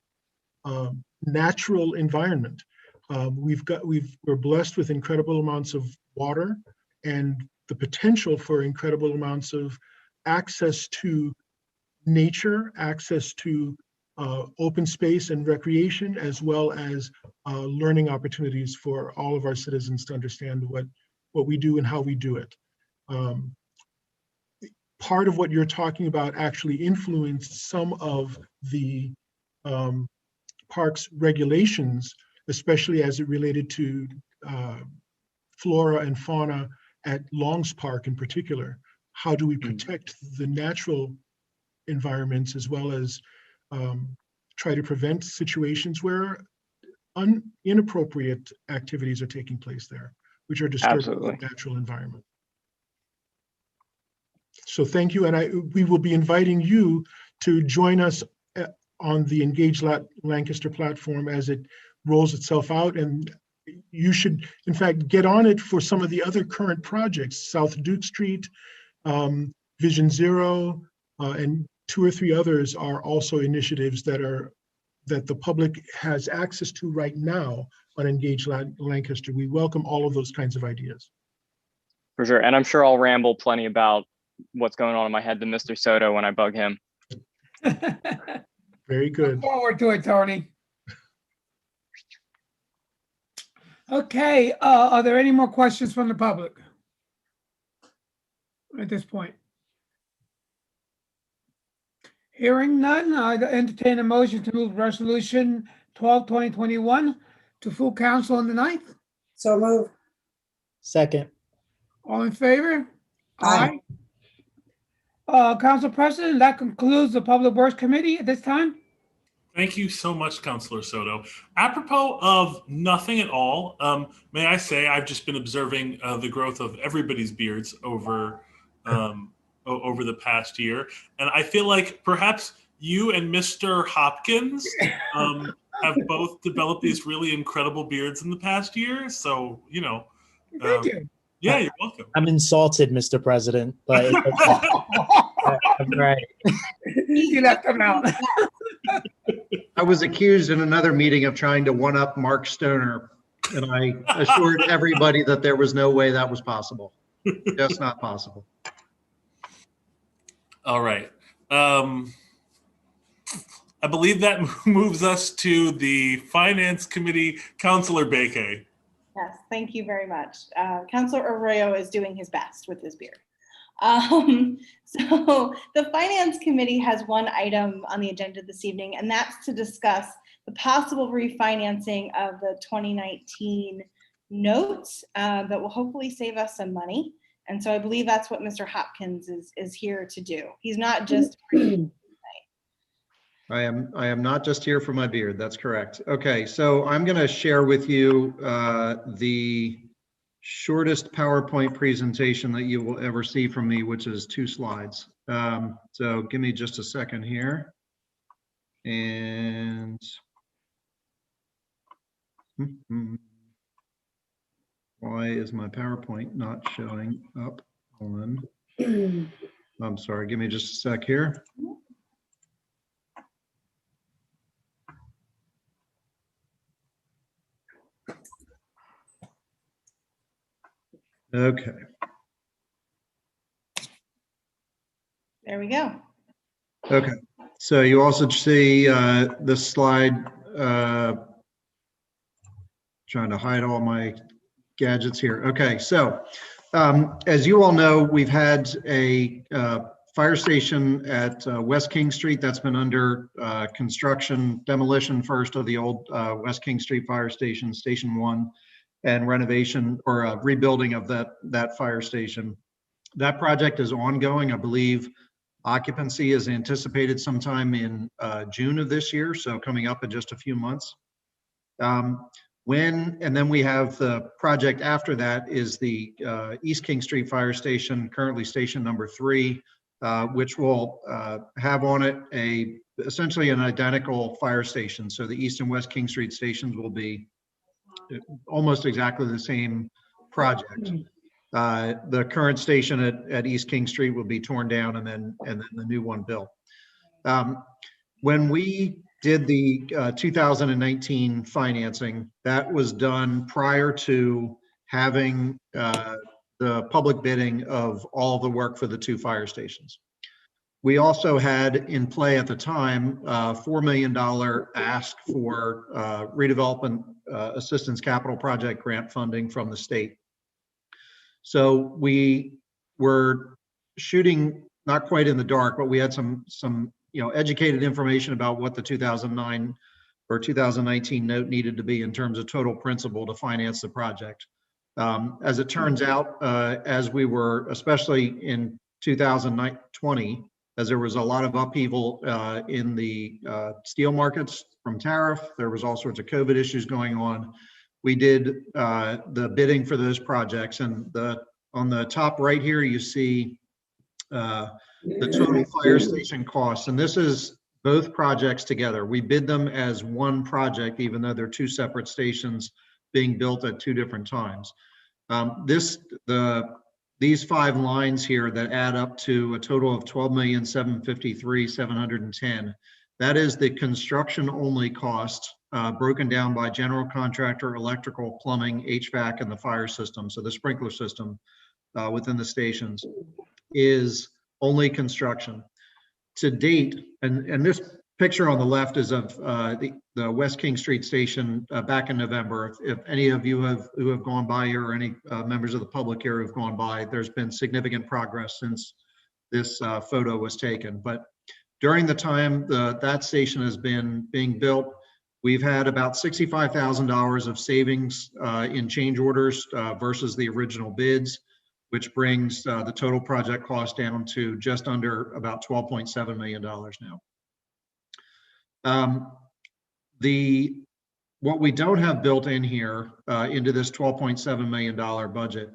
natural environment. We're blessed with incredible amounts of water and the potential for incredible amounts of access to nature, access to open space and recreation, as well as learning opportunities for all of our citizens to understand what we do and how we do it. Part of what you're talking about actually influenced some of the parks regulations, especially as it related to flora and fauna at Longs Park in particular. How do we protect the natural environments as well as try to prevent situations where inappropriate activities are taking place there, which are disturbing the natural environment. So thank you, and we will be inviting you to join us on the Engage Lancaster platform as it rolls itself out, and you should, in fact, get on it for some of the other current projects, South Duke Street, Vision Zero, and 2 or 3 others are also initiatives that the public has access to right now on Engage Lancaster. We welcome all of those kinds of ideas. For sure. And I'm sure I'll ramble plenty about what's going on in my head to Mr. Soto when I bug him. Very good. Look forward to it, Tony. Okay, are there any more questions from the public at this point? Hearing none, I entertain a motion to move resolution 12/2021 to full council on the 9th. So move. Second. All in favor? Aye. Council President, that concludes the Public Works Committee at this time. Thank you so much, Councilor Soto. Apropos of nothing at all, may I say I've just been observing the growth of everybody's beards over the past year, and I feel like perhaps you and Mr. Hopkins have both developed these really incredible beards in the past year. So Thank you. Yeah, you're welcome. I'm insulted, Mr. President, but it's okay. I'm right. You left them out. I was accused in another meeting of trying to one-up Mark Stoner, and I assured everybody that there was no way that was possible. Just not possible. All right. I believe that moves us to the Finance Committee. Councilor Bakay. Yes, thank you very much. Councilor Arroyo is doing his best with his beard. So the Finance Committee has one item on the agenda this evening, and that's to discuss the possible refinancing of the 2019 notes that will hopefully save us some money. And so I believe that's what Mr. Hopkins is here to do. He's not just. I am not just here for my beard. That's correct. Okay, so I'm going to share with you the shortest PowerPoint presentation that you will ever see from me, which is 2 slides. So give me just a second here. And why is my PowerPoint not showing up on? I'm sorry, give me just a sec here. Okay. There we go. Okay. So you also see this slide, trying to hide all my gadgets here. Okay. So as you all know, we've had a fire station at West King Street that's been under construction, demolition first of the old West King Street Fire Station, Station 1. And renovation or rebuilding of that fire station. That project is ongoing. I believe occupancy is anticipated sometime in June of this year, so coming up in just a few months. And then we have the project after that is the East King Street Fire Station, currently station number 3, which will have on it essentially an identical fire station. So the East and West King Street stations will be almost exactly the same project. The current station at East King Street will be torn down and then the new one built. When we did the 2019 financing, that was done prior to having the public bidding of all the work for the 2 fire stations. We also had in play at the time $4 million ask for redevelopment assistance capital project grant funding from the state. So we were shooting not quite in the dark, but we had some educated information about what the 2009 or 2019 note needed to be in terms of total principal to finance the project. As it turns out, as we were, especially in 2020, as there was a lot of upheaval in the steel markets from tariff, there was all sorts of COVID issues going on. We did the bidding for those projects, and on the top right here, you see the total fire station costs, and this is both projects together. We bid them as one project, even though they're 2 separate stations being built at 2 different times. These 5 lines here that add up to a total of $12,753,710. That is the construction only cost broken down by general contractor, electrical, plumbing, HVAC, and the fire system, so the sprinkler system. within the stations is only construction. To date, and this picture on the left is of the West King Street station back in November. If any of you who have gone by here, or any members of the public here who've gone by, there's been significant progress since this photo was taken. But during the time that station has been being built, we've had about $65,000 of savings in change orders versus the original bids, which brings the total project cost down to just under about $12.7 million now. What we don't have built in here into this $12.7 million budget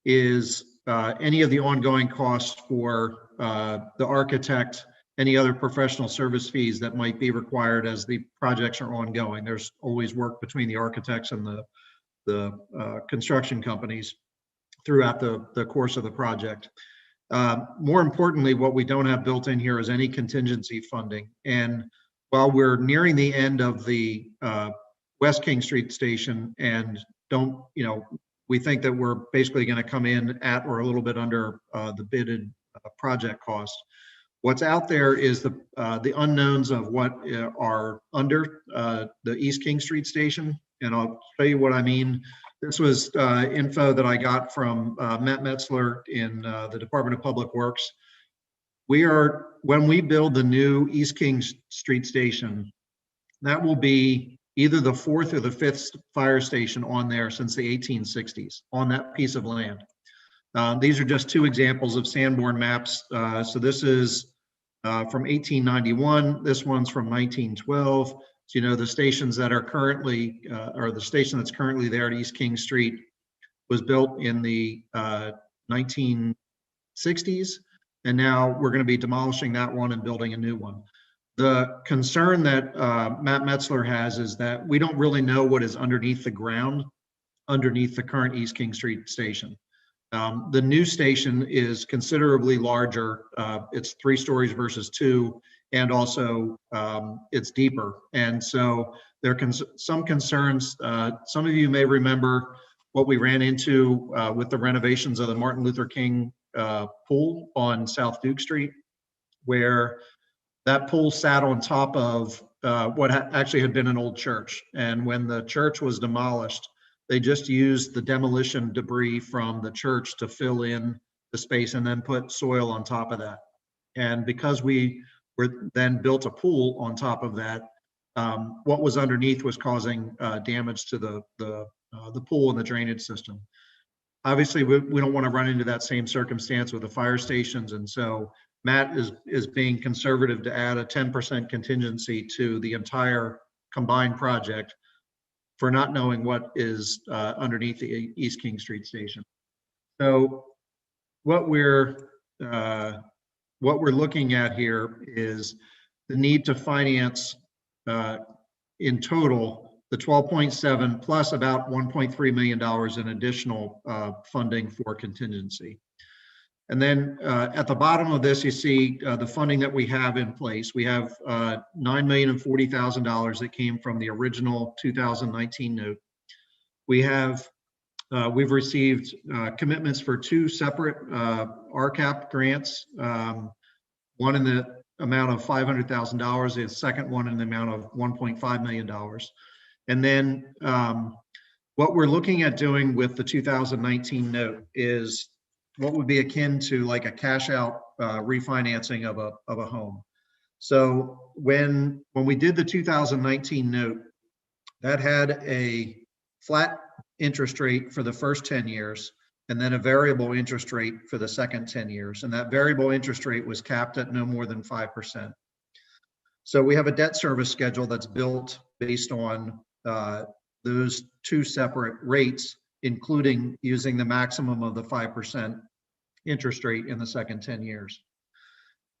is any of the ongoing costs for the architect, any other professional service fees that might be required as the projects are ongoing. There's always work between the architects and the construction companies throughout the course of the project. More importantly, what we don't have built in here is any contingency funding. And while we're nearing the end of the West King Street station and we think that we're basically going to come in at or a little bit under the bidded project cost. What's out there is the unknowns of what are under the East King Street station. And I'll show you what I mean. This was info that I got from Matt Metzler in the Department of Public Works. When we build the new East King Street station, that will be either the 4th or the 5th fire station on there since the 1860s on that piece of land. These are just two examples of Sanborn maps. So this is from 1891. This one's from 1912. So, the stations that are currently, or the station that's currently there at East King Street was built in the 1960s. And now we're going to be demolishing that one and building a new one. The concern that Matt Metzler has is that we don't really know what is underneath the ground, underneath the current East King Street station. The new station is considerably larger. It's 3 stories versus 2, and also it's deeper. And so there are some concerns. Some of you may remember what we ran into with the renovations of the Martin Luther King pool on South Duke Street, where that pool sat on top of what actually had been an old church. And when the church was demolished, they just used the demolition debris from the church to fill in the space and then put soil on top of that. And because we were then built a pool on top of that, what was underneath was causing damage to the pool and the drainage system. Obviously, we don't want to run into that same circumstance with the fire stations. And so Matt is being conservative to add a 10% contingency to the entire combined project for not knowing what is underneath the East King Street station. So what we're looking at here is the need to finance in total the 12.7 plus about $1.3 million in additional funding for contingency. And then at the bottom of this, you see the funding that we have in place. We have $9,040,000 that came from the original 2019 note. We've received commitments for 2 separate RCAP grants, one in the amount of $500,000, the second one in the amount of $1.5 million. And then what we're looking at doing with the 2019 note is what would be akin to like a cash out refinancing of a home. So when we did the 2019 note, that had a flat interest rate for the first 10 years and then a variable interest rate for the second 10 years. And that variable interest rate was capped at no more than 5%. So we have a debt service schedule that's built based on those 2 separate rates, including using the maximum of the 5% interest rate in the second 10 years.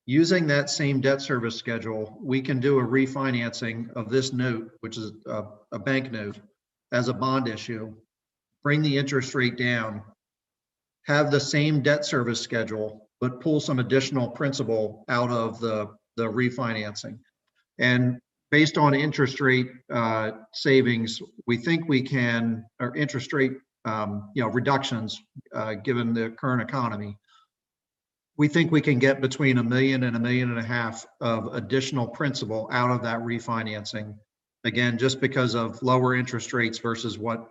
Using that same debt service schedule, we can do a refinancing of this note, which is a bank note, as a bond issue, bring the interest rate down, have the same debt service schedule, but pull some additional principal out of the refinancing. And based on interest rate savings, we think we can, or interest rate reductions given the current economy. We think we can get between $1 million and $1.5 million of additional principal out of that refinancing. Again, just because of lower interest rates versus what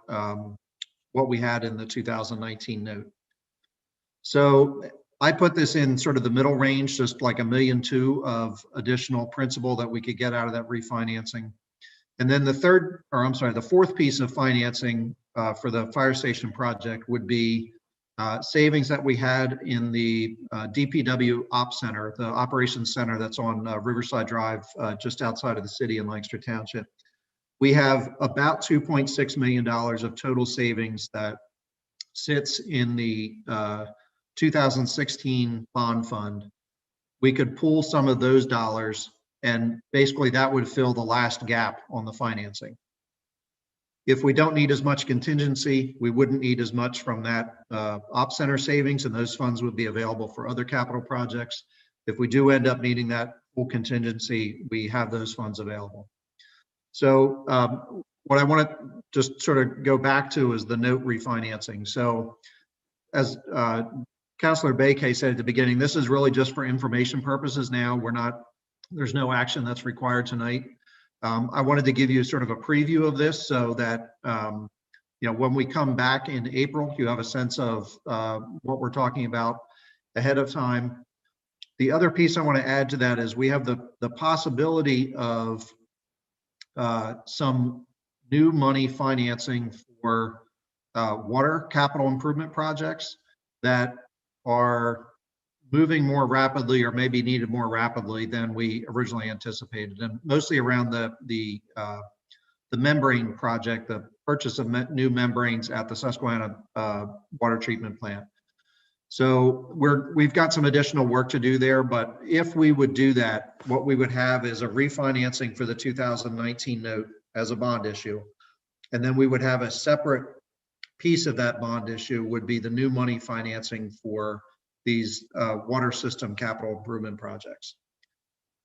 we had in the 2019 note. So I put this in sort of the middle range, just like $1.2 million of additional principal that we could get out of that refinancing. And then the fourth piece of financing for the fire station project would be savings that we had in the DPW Ops Center, the operations center that's on Riverside Drive, just outside of the city in Lancaster Township. We have about $2.6 million of total savings that sits in the 2016 bond fund. We could pull some of those dollars, and basically that would fill the last gap on the financing. If we don't need as much contingency, we wouldn't need as much from that Ops Center savings, and those funds would be available for other capital projects. If we do end up needing that full contingency, we have those funds available. So what I want to just sort of go back to is the note refinancing. So as Councilor Bakay said at the beginning, this is really just for information purposes now. There's no action that's required tonight. I wanted to give you sort of a preview of this so that when we come back in April, you have a sense of what we're talking about ahead of time. The other piece I want to add to that is we have the possibility of some new money financing for water capital improvement projects that are moving more rapidly or maybe needed more rapidly than we originally anticipated, and mostly around the membrane project, the purchase of new membranes at the Susquehanna water treatment plant. So we've got some additional work to do there, but if we would do that, what we would have is a refinancing for the 2019 note as a bond issue. And then we would have a separate piece of that bond issue would be the new money financing for these water system capital improvement projects.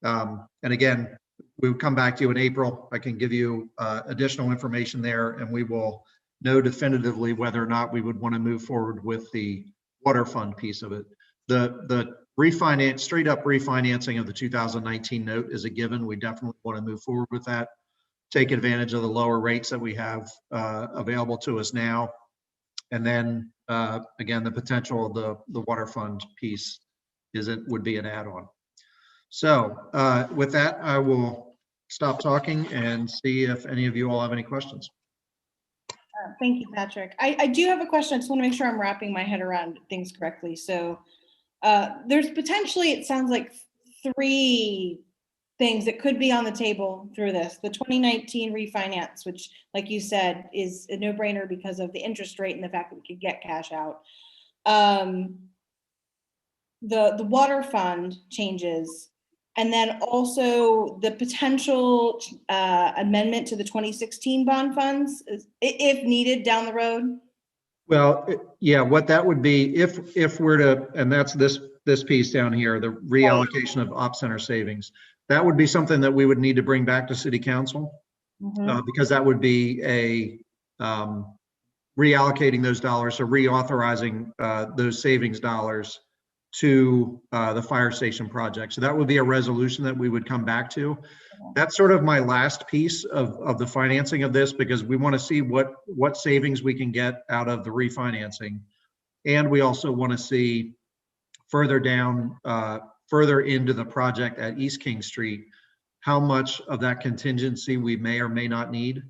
And again, we'll come back to you in April. I can give you additional information there, and we will know definitively whether or not we would want to move forward with the water fund piece of it. The straight up refinancing of the 2019 note is a given. We definitely want to move forward with that, take advantage of the lower rates that we have available to us now. And then again, the potential of the water fund piece would be an add-on. So with that, I will stop talking and see if any of you all have any questions. Thank you, Patrick. I do have a question. I just want to make sure I'm wrapping my head around things correctly. So there's potentially, it sounds like 3 things that could be on the table through this. The 2019 refinance, which, like you said, is a no-brainer because of the interest rate and the fact that we could get cash out. The water fund changes, and then also the potential amendment to the 2016 bond funds, if needed down the road. Well, yeah, what that would be if we're to, and that's this piece down here, the reallocation of Ops Center savings. That would be something that we would need to bring back to City Council because that would be a reallocating those dollars or reauthorizing those savings dollars to the fire station project. So that would be a resolution that we would come back to. That's sort of my last piece of the financing of this, because we want to see what savings we can get out of the refinancing. And we also want to see further down, further into the project at East King Street, how much of that contingency we may or may not need.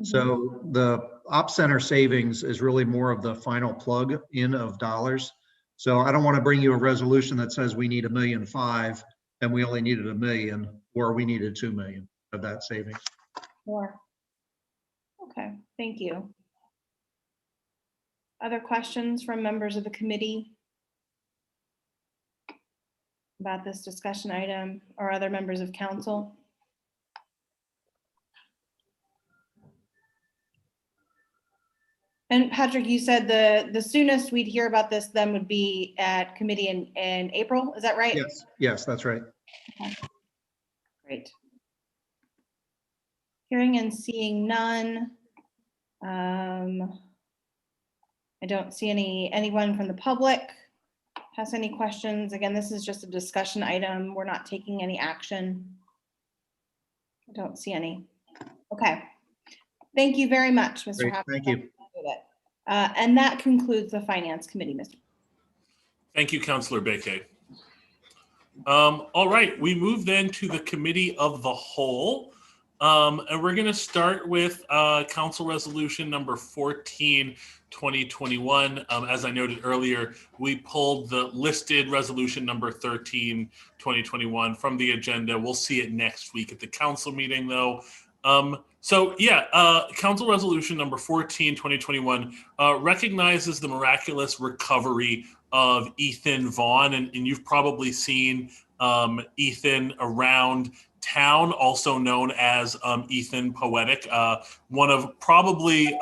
So the Ops Center savings is really more of the final plug in of dollars. So I don't want to bring you a resolution that says we need $1.5 million and we only needed $1 million, or we needed $2 million of that savings. Sure. Okay, thank you. Other questions from members of the committee about this discussion item, or other members of council? And Patrick, you said the soonest we'd hear about this then would be at committee in April, is that right? Yes, that's right. Okay. Great. Hearing and seeing none. I don't see anyone from the public has any questions. Again, this is just a discussion item. We're not taking any action. I don't see any. Okay. Thank you very much, Mr. Great, Haffner. thank you. And that concludes the Finance Committee, Mr. Thank you, Councilor Beke. All right, we move then to the Committee of the Whole. And we're going to start with Council Resolution number 14, 2021. As I noted earlier, we pulled the listed resolution number 13, 2021 from the agenda. We'll see it next week at the council meeting, though. Council Resolution number 14, 2021 recognizes the miraculous recovery of Ethan Vaughn. And you've probably seen Ethan around town, also known as Ethan Poetic, one of probably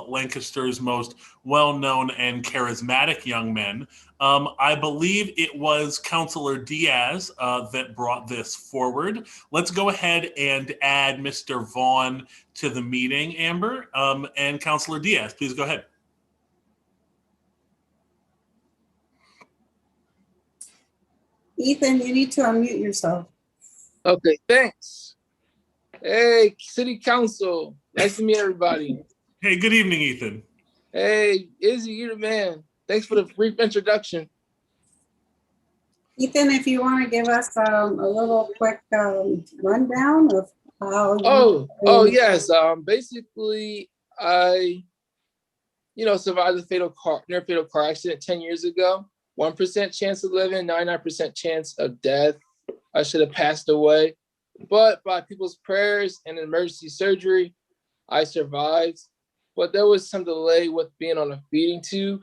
Lancaster's most well-known and charismatic young men. I believe it was Councilor Diaz that brought this forward. Let's go ahead and add Mr. Vaughn to the meeting, Amber. And Councilor Diaz, please go ahead. Ethan, you need to unmute yourself. Okay, thanks. Hey, City Council. Nice to meet everybody. Hey, good evening, Ethan. Hey, Izzy, you're the man. Thanks for the brief introduction. Ethan, if you want to give us a little quick rundown of how you... Yes. Basically, I, survived a near fatal car accident 10 years ago. 1% chance of living, 99% chance of death. I should have passed away, but by people's prayers and emergency surgery, I survived. But there was some delay with being on a feeding tube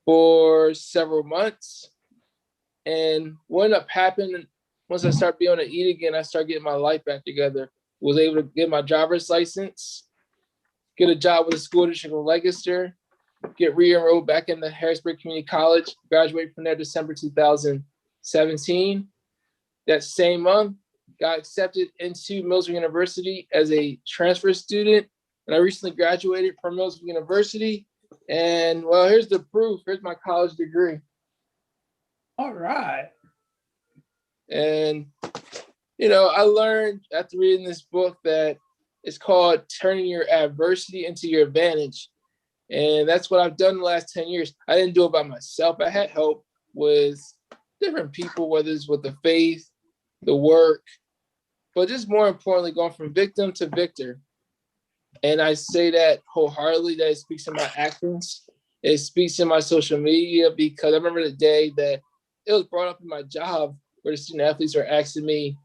for several months. And what ended up happening, once I started being able to eat again, I started getting my life back together. Was able to get my driver's license, get a job with the school district of Lancaster, get re-enrolled back in the Harrisburg Community College, graduated from there December 2017. That same month, got accepted into Millsville University as a transfer student. And I recently graduated from Millsville University. And well, here's the proof. Here's my college degree. All right. And, I learned after reading this book that it's called Turning Your Adversity into Your Advantage. And that's what I've done the last 10 years. I didn't do it by myself. I had help with different people, whether it's with the faith, the work, but just more importantly, going from victim to victor. And I say that wholeheartedly, that it speaks in my actions. It speaks in my social media, because I remember the day that it was brought up in my job where the student athletes were asking me,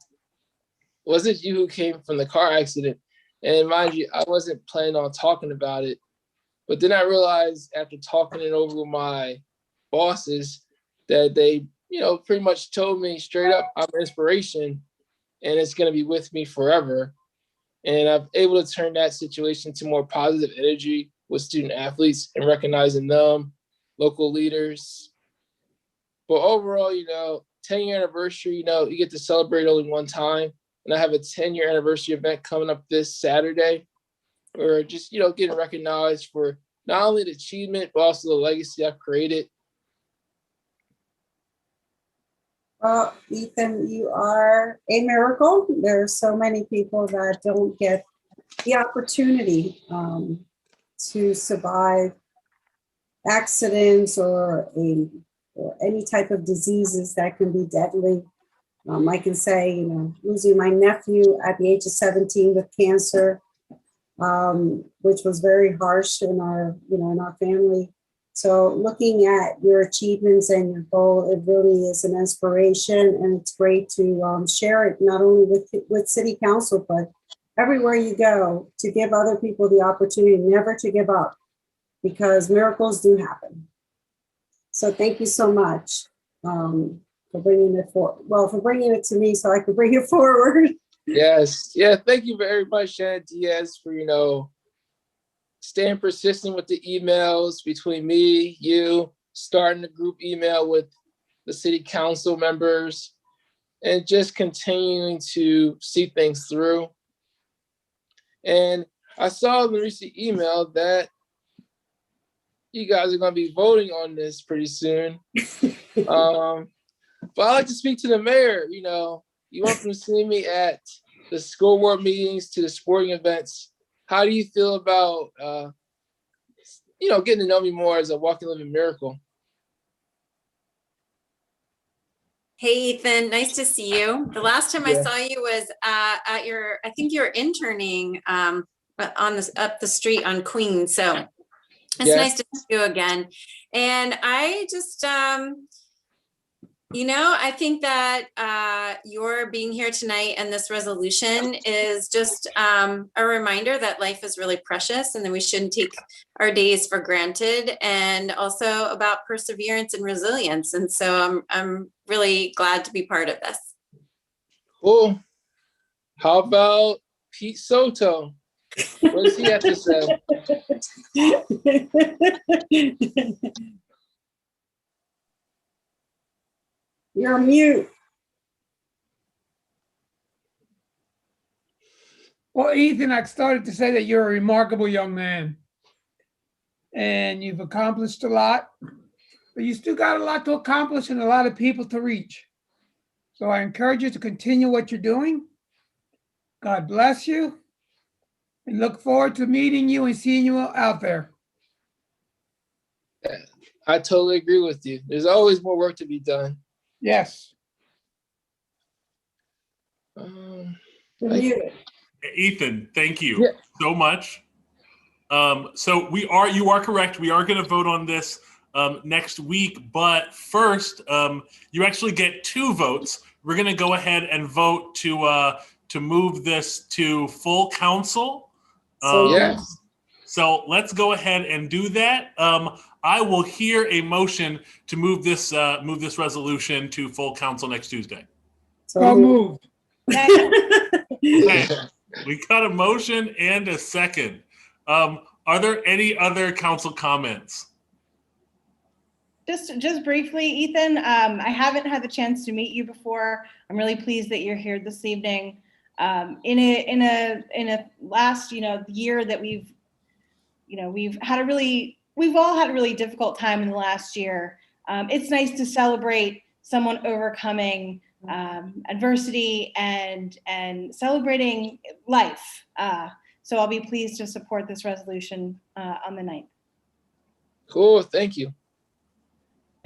was it you who came from the car accident? And mind you, I wasn't planning on talking about it. But then I realized after talking it over with my bosses that they, pretty much told me straight up, I'm an inspiration and it's going to be with me forever. And I'm able to turn that situation to more positive energy with student athletes and recognizing them, local leaders. But overall, 10-year anniversary, you get to celebrate only one time. And I have a 10-year anniversary event coming up this Saturday. Or just, getting recognized for not only the achievement, but also the legacy I've created. Well, Ethan, you are a miracle. There are so many people that don't get the opportunity to survive accidents or any type of diseases that can be deadly. I can say, losing my nephew at the age of 17 with cancer, which was very harsh in our family. So looking at your achievements and your goal, it really is an inspiration, and it's great to share it not only with City Council, but everywhere you go, to give other people the opportunity never to give up, because miracles do happen. So thank you so much for bringing it to me so I could bring it forward. Yes. Yeah. Thank you very much, Shannon Diaz, for, staying persistent with the emails between me, you, starting the group email with the city council members, and just continuing to see things through. And I saw in the recent email that you guys are going to be voting on this pretty soon. But I'd like to speak to the mayor. You know, you went from seeing me at the school board meetings to the sporting events. How do you feel about, getting to know me more as a walking living miracle? Hey, Ethan, nice to see you. The last time I Yeah. saw you was at your, I think you were interning up the street on Queen. So it's Yes. nice to see you again. And I just, I think that your being here tonight and this resolution is just a reminder that life is really precious and that we shouldn't take our days for granted, and also about perseverance and resilience. And so I'm really glad to be part of this. Cool. How about Pete Soto? What does he have to say? You're on mute. Well, Ethan, I started to say that you're a remarkable young man and you've accomplished a lot, but you still got a lot to accomplish and a lot of people to reach. So I encourage you to continue what you're doing. God bless you, and look forward to meeting you and seeing you out there. I totally agree with you. There's always more work to be done. Yes. Ethan, thank you so much. So you are correct. We are going to vote on this next week, but first, you actually get 2 votes. We're going to go ahead and vote to move this to full council. Yes. So let's go ahead and do that. I will hear a motion to move this resolution to full council next Tuesday. So moved. Okay. We got a motion and a second. Are there any other council comments? Just briefly, Ethan, I haven't had the chance to meet you before. I'm really pleased that you're here this evening. In a last year that we've all had a really difficult time in the last year. It's nice to celebrate someone overcoming adversity and celebrating life. So I'll be pleased to support this resolution on the 9th. Cool, thank you.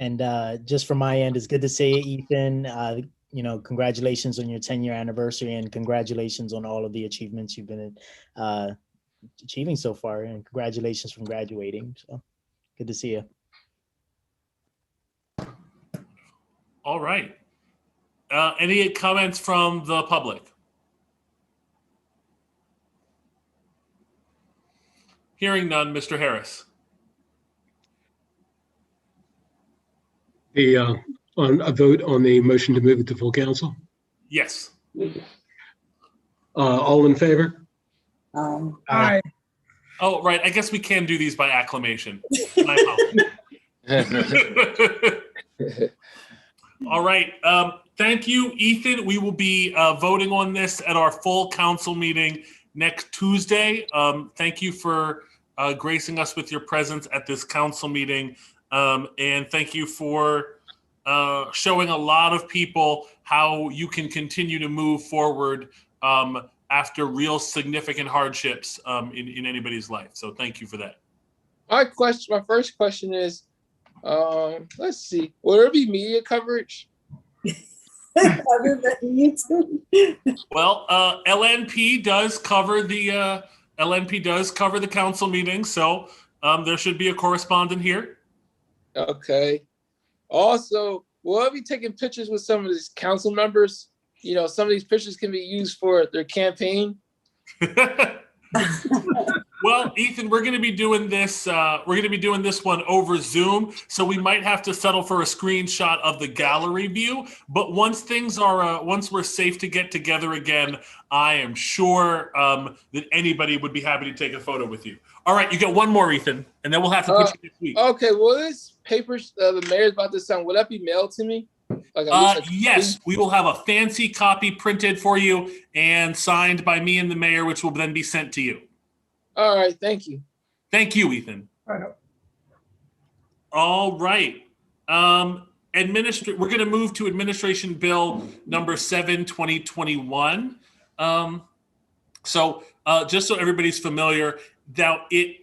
And just from my end, it's good to see you, Ethan. Congratulations on your 10-year anniversary, and congratulations on all of the achievements you've been achieving so far, and congratulations from graduating. So good to see you. All right. Any comments from the public? Hearing none, Mr. Harris. On a vote on the motion to move it to full council? Yes. All in favor? Aye. Oh, right. I guess we can do these by acclamation. My apologies. All right. Thank you, Ethan. We will be voting on this at our full council meeting next Tuesday. Thank you for gracing us with your presence at this council meeting. And thank you for showing a lot of people how you can continue to move forward after real significant hardships in anybody's life. So thank you for that. My first question is, let's see, will there be media coverage? Other than YouTube? Well, LNP does cover the council meeting, so there should be a correspondent here. Okay. Also, will I be taking pictures with some of these council members? Some of these pictures can be used for their campaign. Well, Ethan, we're going to be doing this. We're going to be doing this one over Zoom, so we might have to settle for a screenshot of the gallery view. But once we're safe to get together again, I am sure that anybody would be happy to take a photo with you. All right, you get one more, Ethan, and then we'll have to put you this week. Okay. Well, this paper the mayor's about to sign, will that be mailed to me? Yes, we will have a fancy copy printed for you and signed by me and the mayor, which will then be sent to you. All right, thank you. Thank you, Ethan. All right. We're going to move to Administration Bill number 7, 2021. Just so everybody's familiar, now it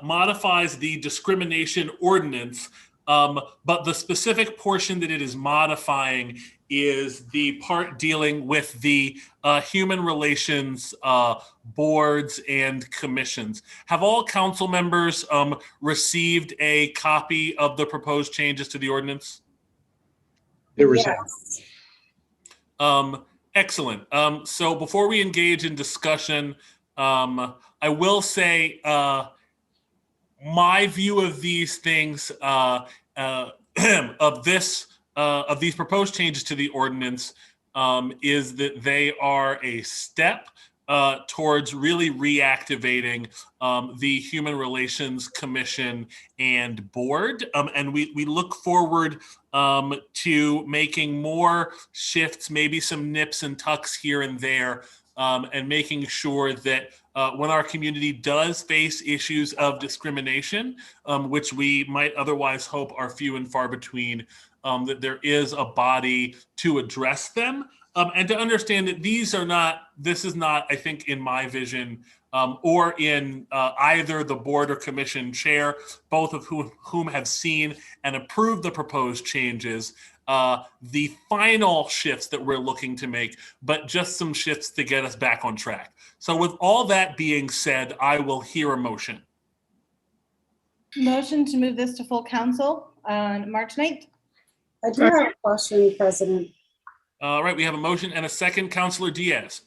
modifies the discrimination ordinance, but the specific portion that it is modifying is the part dealing with the human relations boards and commissions. Have all council members received a copy of the proposed changes to the ordinance? Yes. Excellent. So before we engage in discussion, I will say my view of these things, of these proposed changes to the ordinance, is that they are a step towards really reactivating the Human Relations Commission and Board. And we look forward to making more shifts, maybe some nips and tucks here and there, and making sure that when our community does face issues of discrimination, which we might otherwise hope are few and far between, that there is a body to address them. And to understand that this is not, I think, in my vision, or in either the board or commission chair, both of whom have seen and approved the proposed changes, the final shifts that we're looking to make, but just some shifts to get us back on track. So with all that being said, I will hear a motion. Motion to move this to full council on March 9th. I do have a question, President. All right, we have a motion and a second. Councilor Diaz.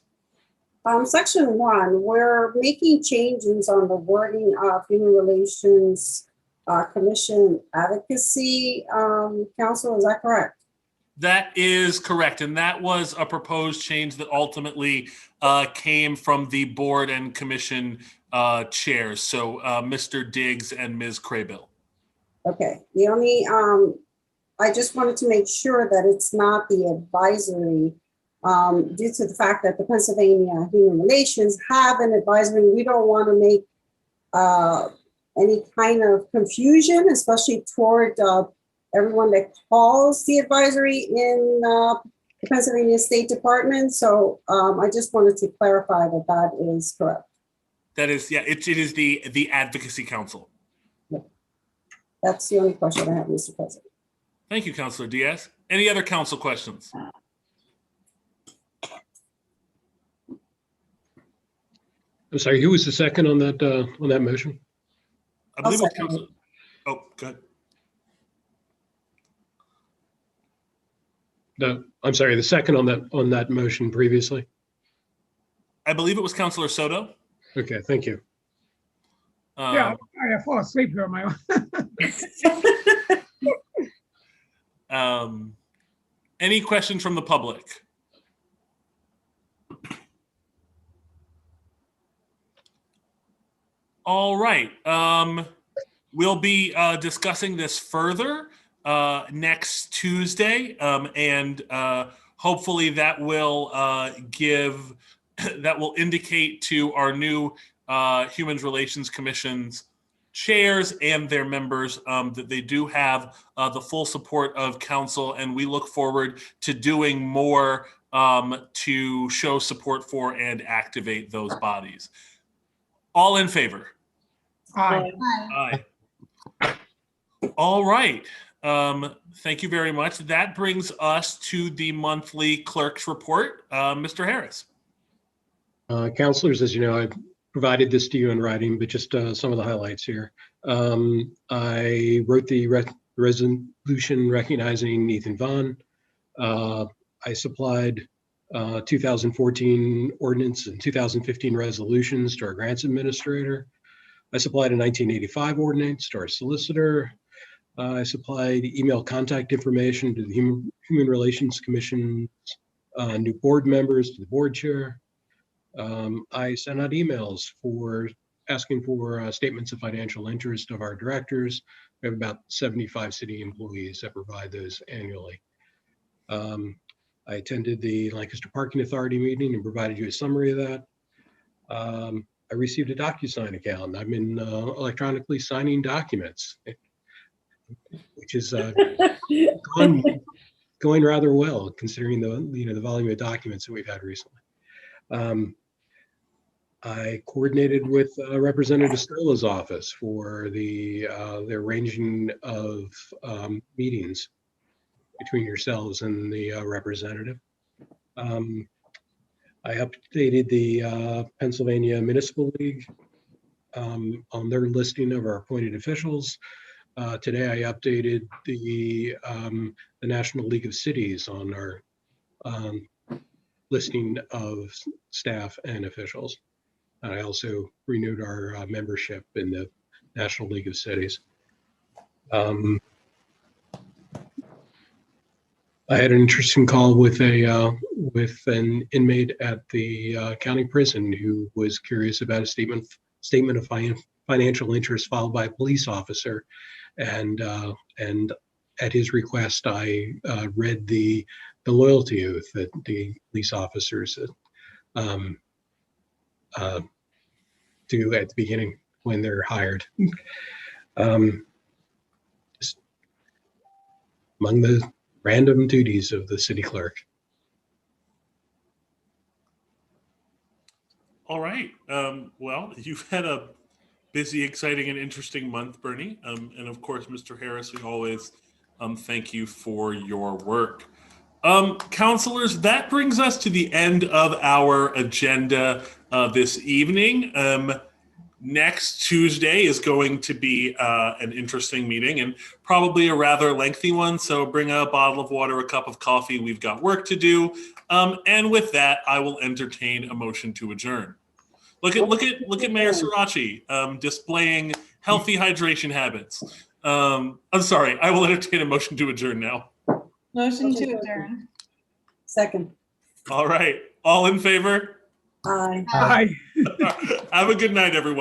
Section 1, we're making changes on the wording of Human Relations Commission Advocacy Council. Is that correct? That is correct. And that was a proposed change that ultimately came from the board and commission chairs. So Mr. Diggs and Ms. Craybill. Okay. The only, I just wanted to make sure that it's not the advisory due to the fact that the Pennsylvania Human Relations have an advisory. We don't want to make any kind of confusion, especially toward everyone that calls the advisory in the Pennsylvania State Department. So I just wanted to clarify that that is correct. That is, yeah, it is the Advocacy Council. That's the only question I have, Mr. President. Thank you, Councilor Diaz. Any other council questions? I'm sorry, who was the second on that motion? I believe it was Councilor. Oh, go ahead. No, I'm sorry, the second on that motion previously. I believe it was Councilor Soto. Okay, thank you. Yeah, I fall asleep here on my own. Any questions from the public? All right. We'll be discussing this further next Tuesday, and hopefully that will indicate to our new Human Relations Commission's chairs and their members that they do have the full support of council, and we look forward to doing more to show support for and activate those bodies. All in favor? Aye. Aye. All right. Thank you very much. That brings us to the monthly clerk's report. Mr. Harris. Councilors, as you know, I've provided this to you in writing, but just some of the highlights here. I wrote the resolution recognizing Ethan Vaughn. I supplied 2014 ordinance and 2015 resolutions to our grants administrator. I supplied a 1985 ordinance to our solicitor. I supplied email contact information to the Human Relations Commission's new board members, to the board chair. I sent out emails asking for statements of financial interest of our directors. We have about 75 city employees that provide those annually. I attended the Lancaster Parking Authority meeting and provided you a summary of that. I received a DocuSign account. I've been electronically signing documents. which is going rather well considering the volume of documents that we've had recently. I coordinated with Representative Stola's office for the arranging of meetings between yourselves and the representative. I updated the Pennsylvania Municipal League on their listing of our appointed officials. Today, I updated the National League of Cities on our listing of staff and officials. And I also renewed our membership in the National League of Cities. I had an interesting call with an inmate at the county prison who was curious about a statement of financial interest filed by a police officer, and at his request, I read the loyalty oath that the police officers do at the beginning when they're hired. Just among the random duties of the city clerk. All right. Well, you've had a busy, exciting, and interesting month, Bernie. And of course, Mr. Harris, we always thank you for your work. Counselors, that brings us to the end of our agenda this evening. Next Tuesday is going to be an interesting meeting and probably a rather lengthy one. So bring a bottle of water, a cup of coffee. We've got work to do. And with that, I will entertain a motion to adjourn. Look at Mayor Sirachi displaying healthy hydration habits. I'm sorry. I will entertain a motion to adjourn now. Motion to adjourn. Second. All right. All in favor? Aye. Aye. Have a good night, everyone.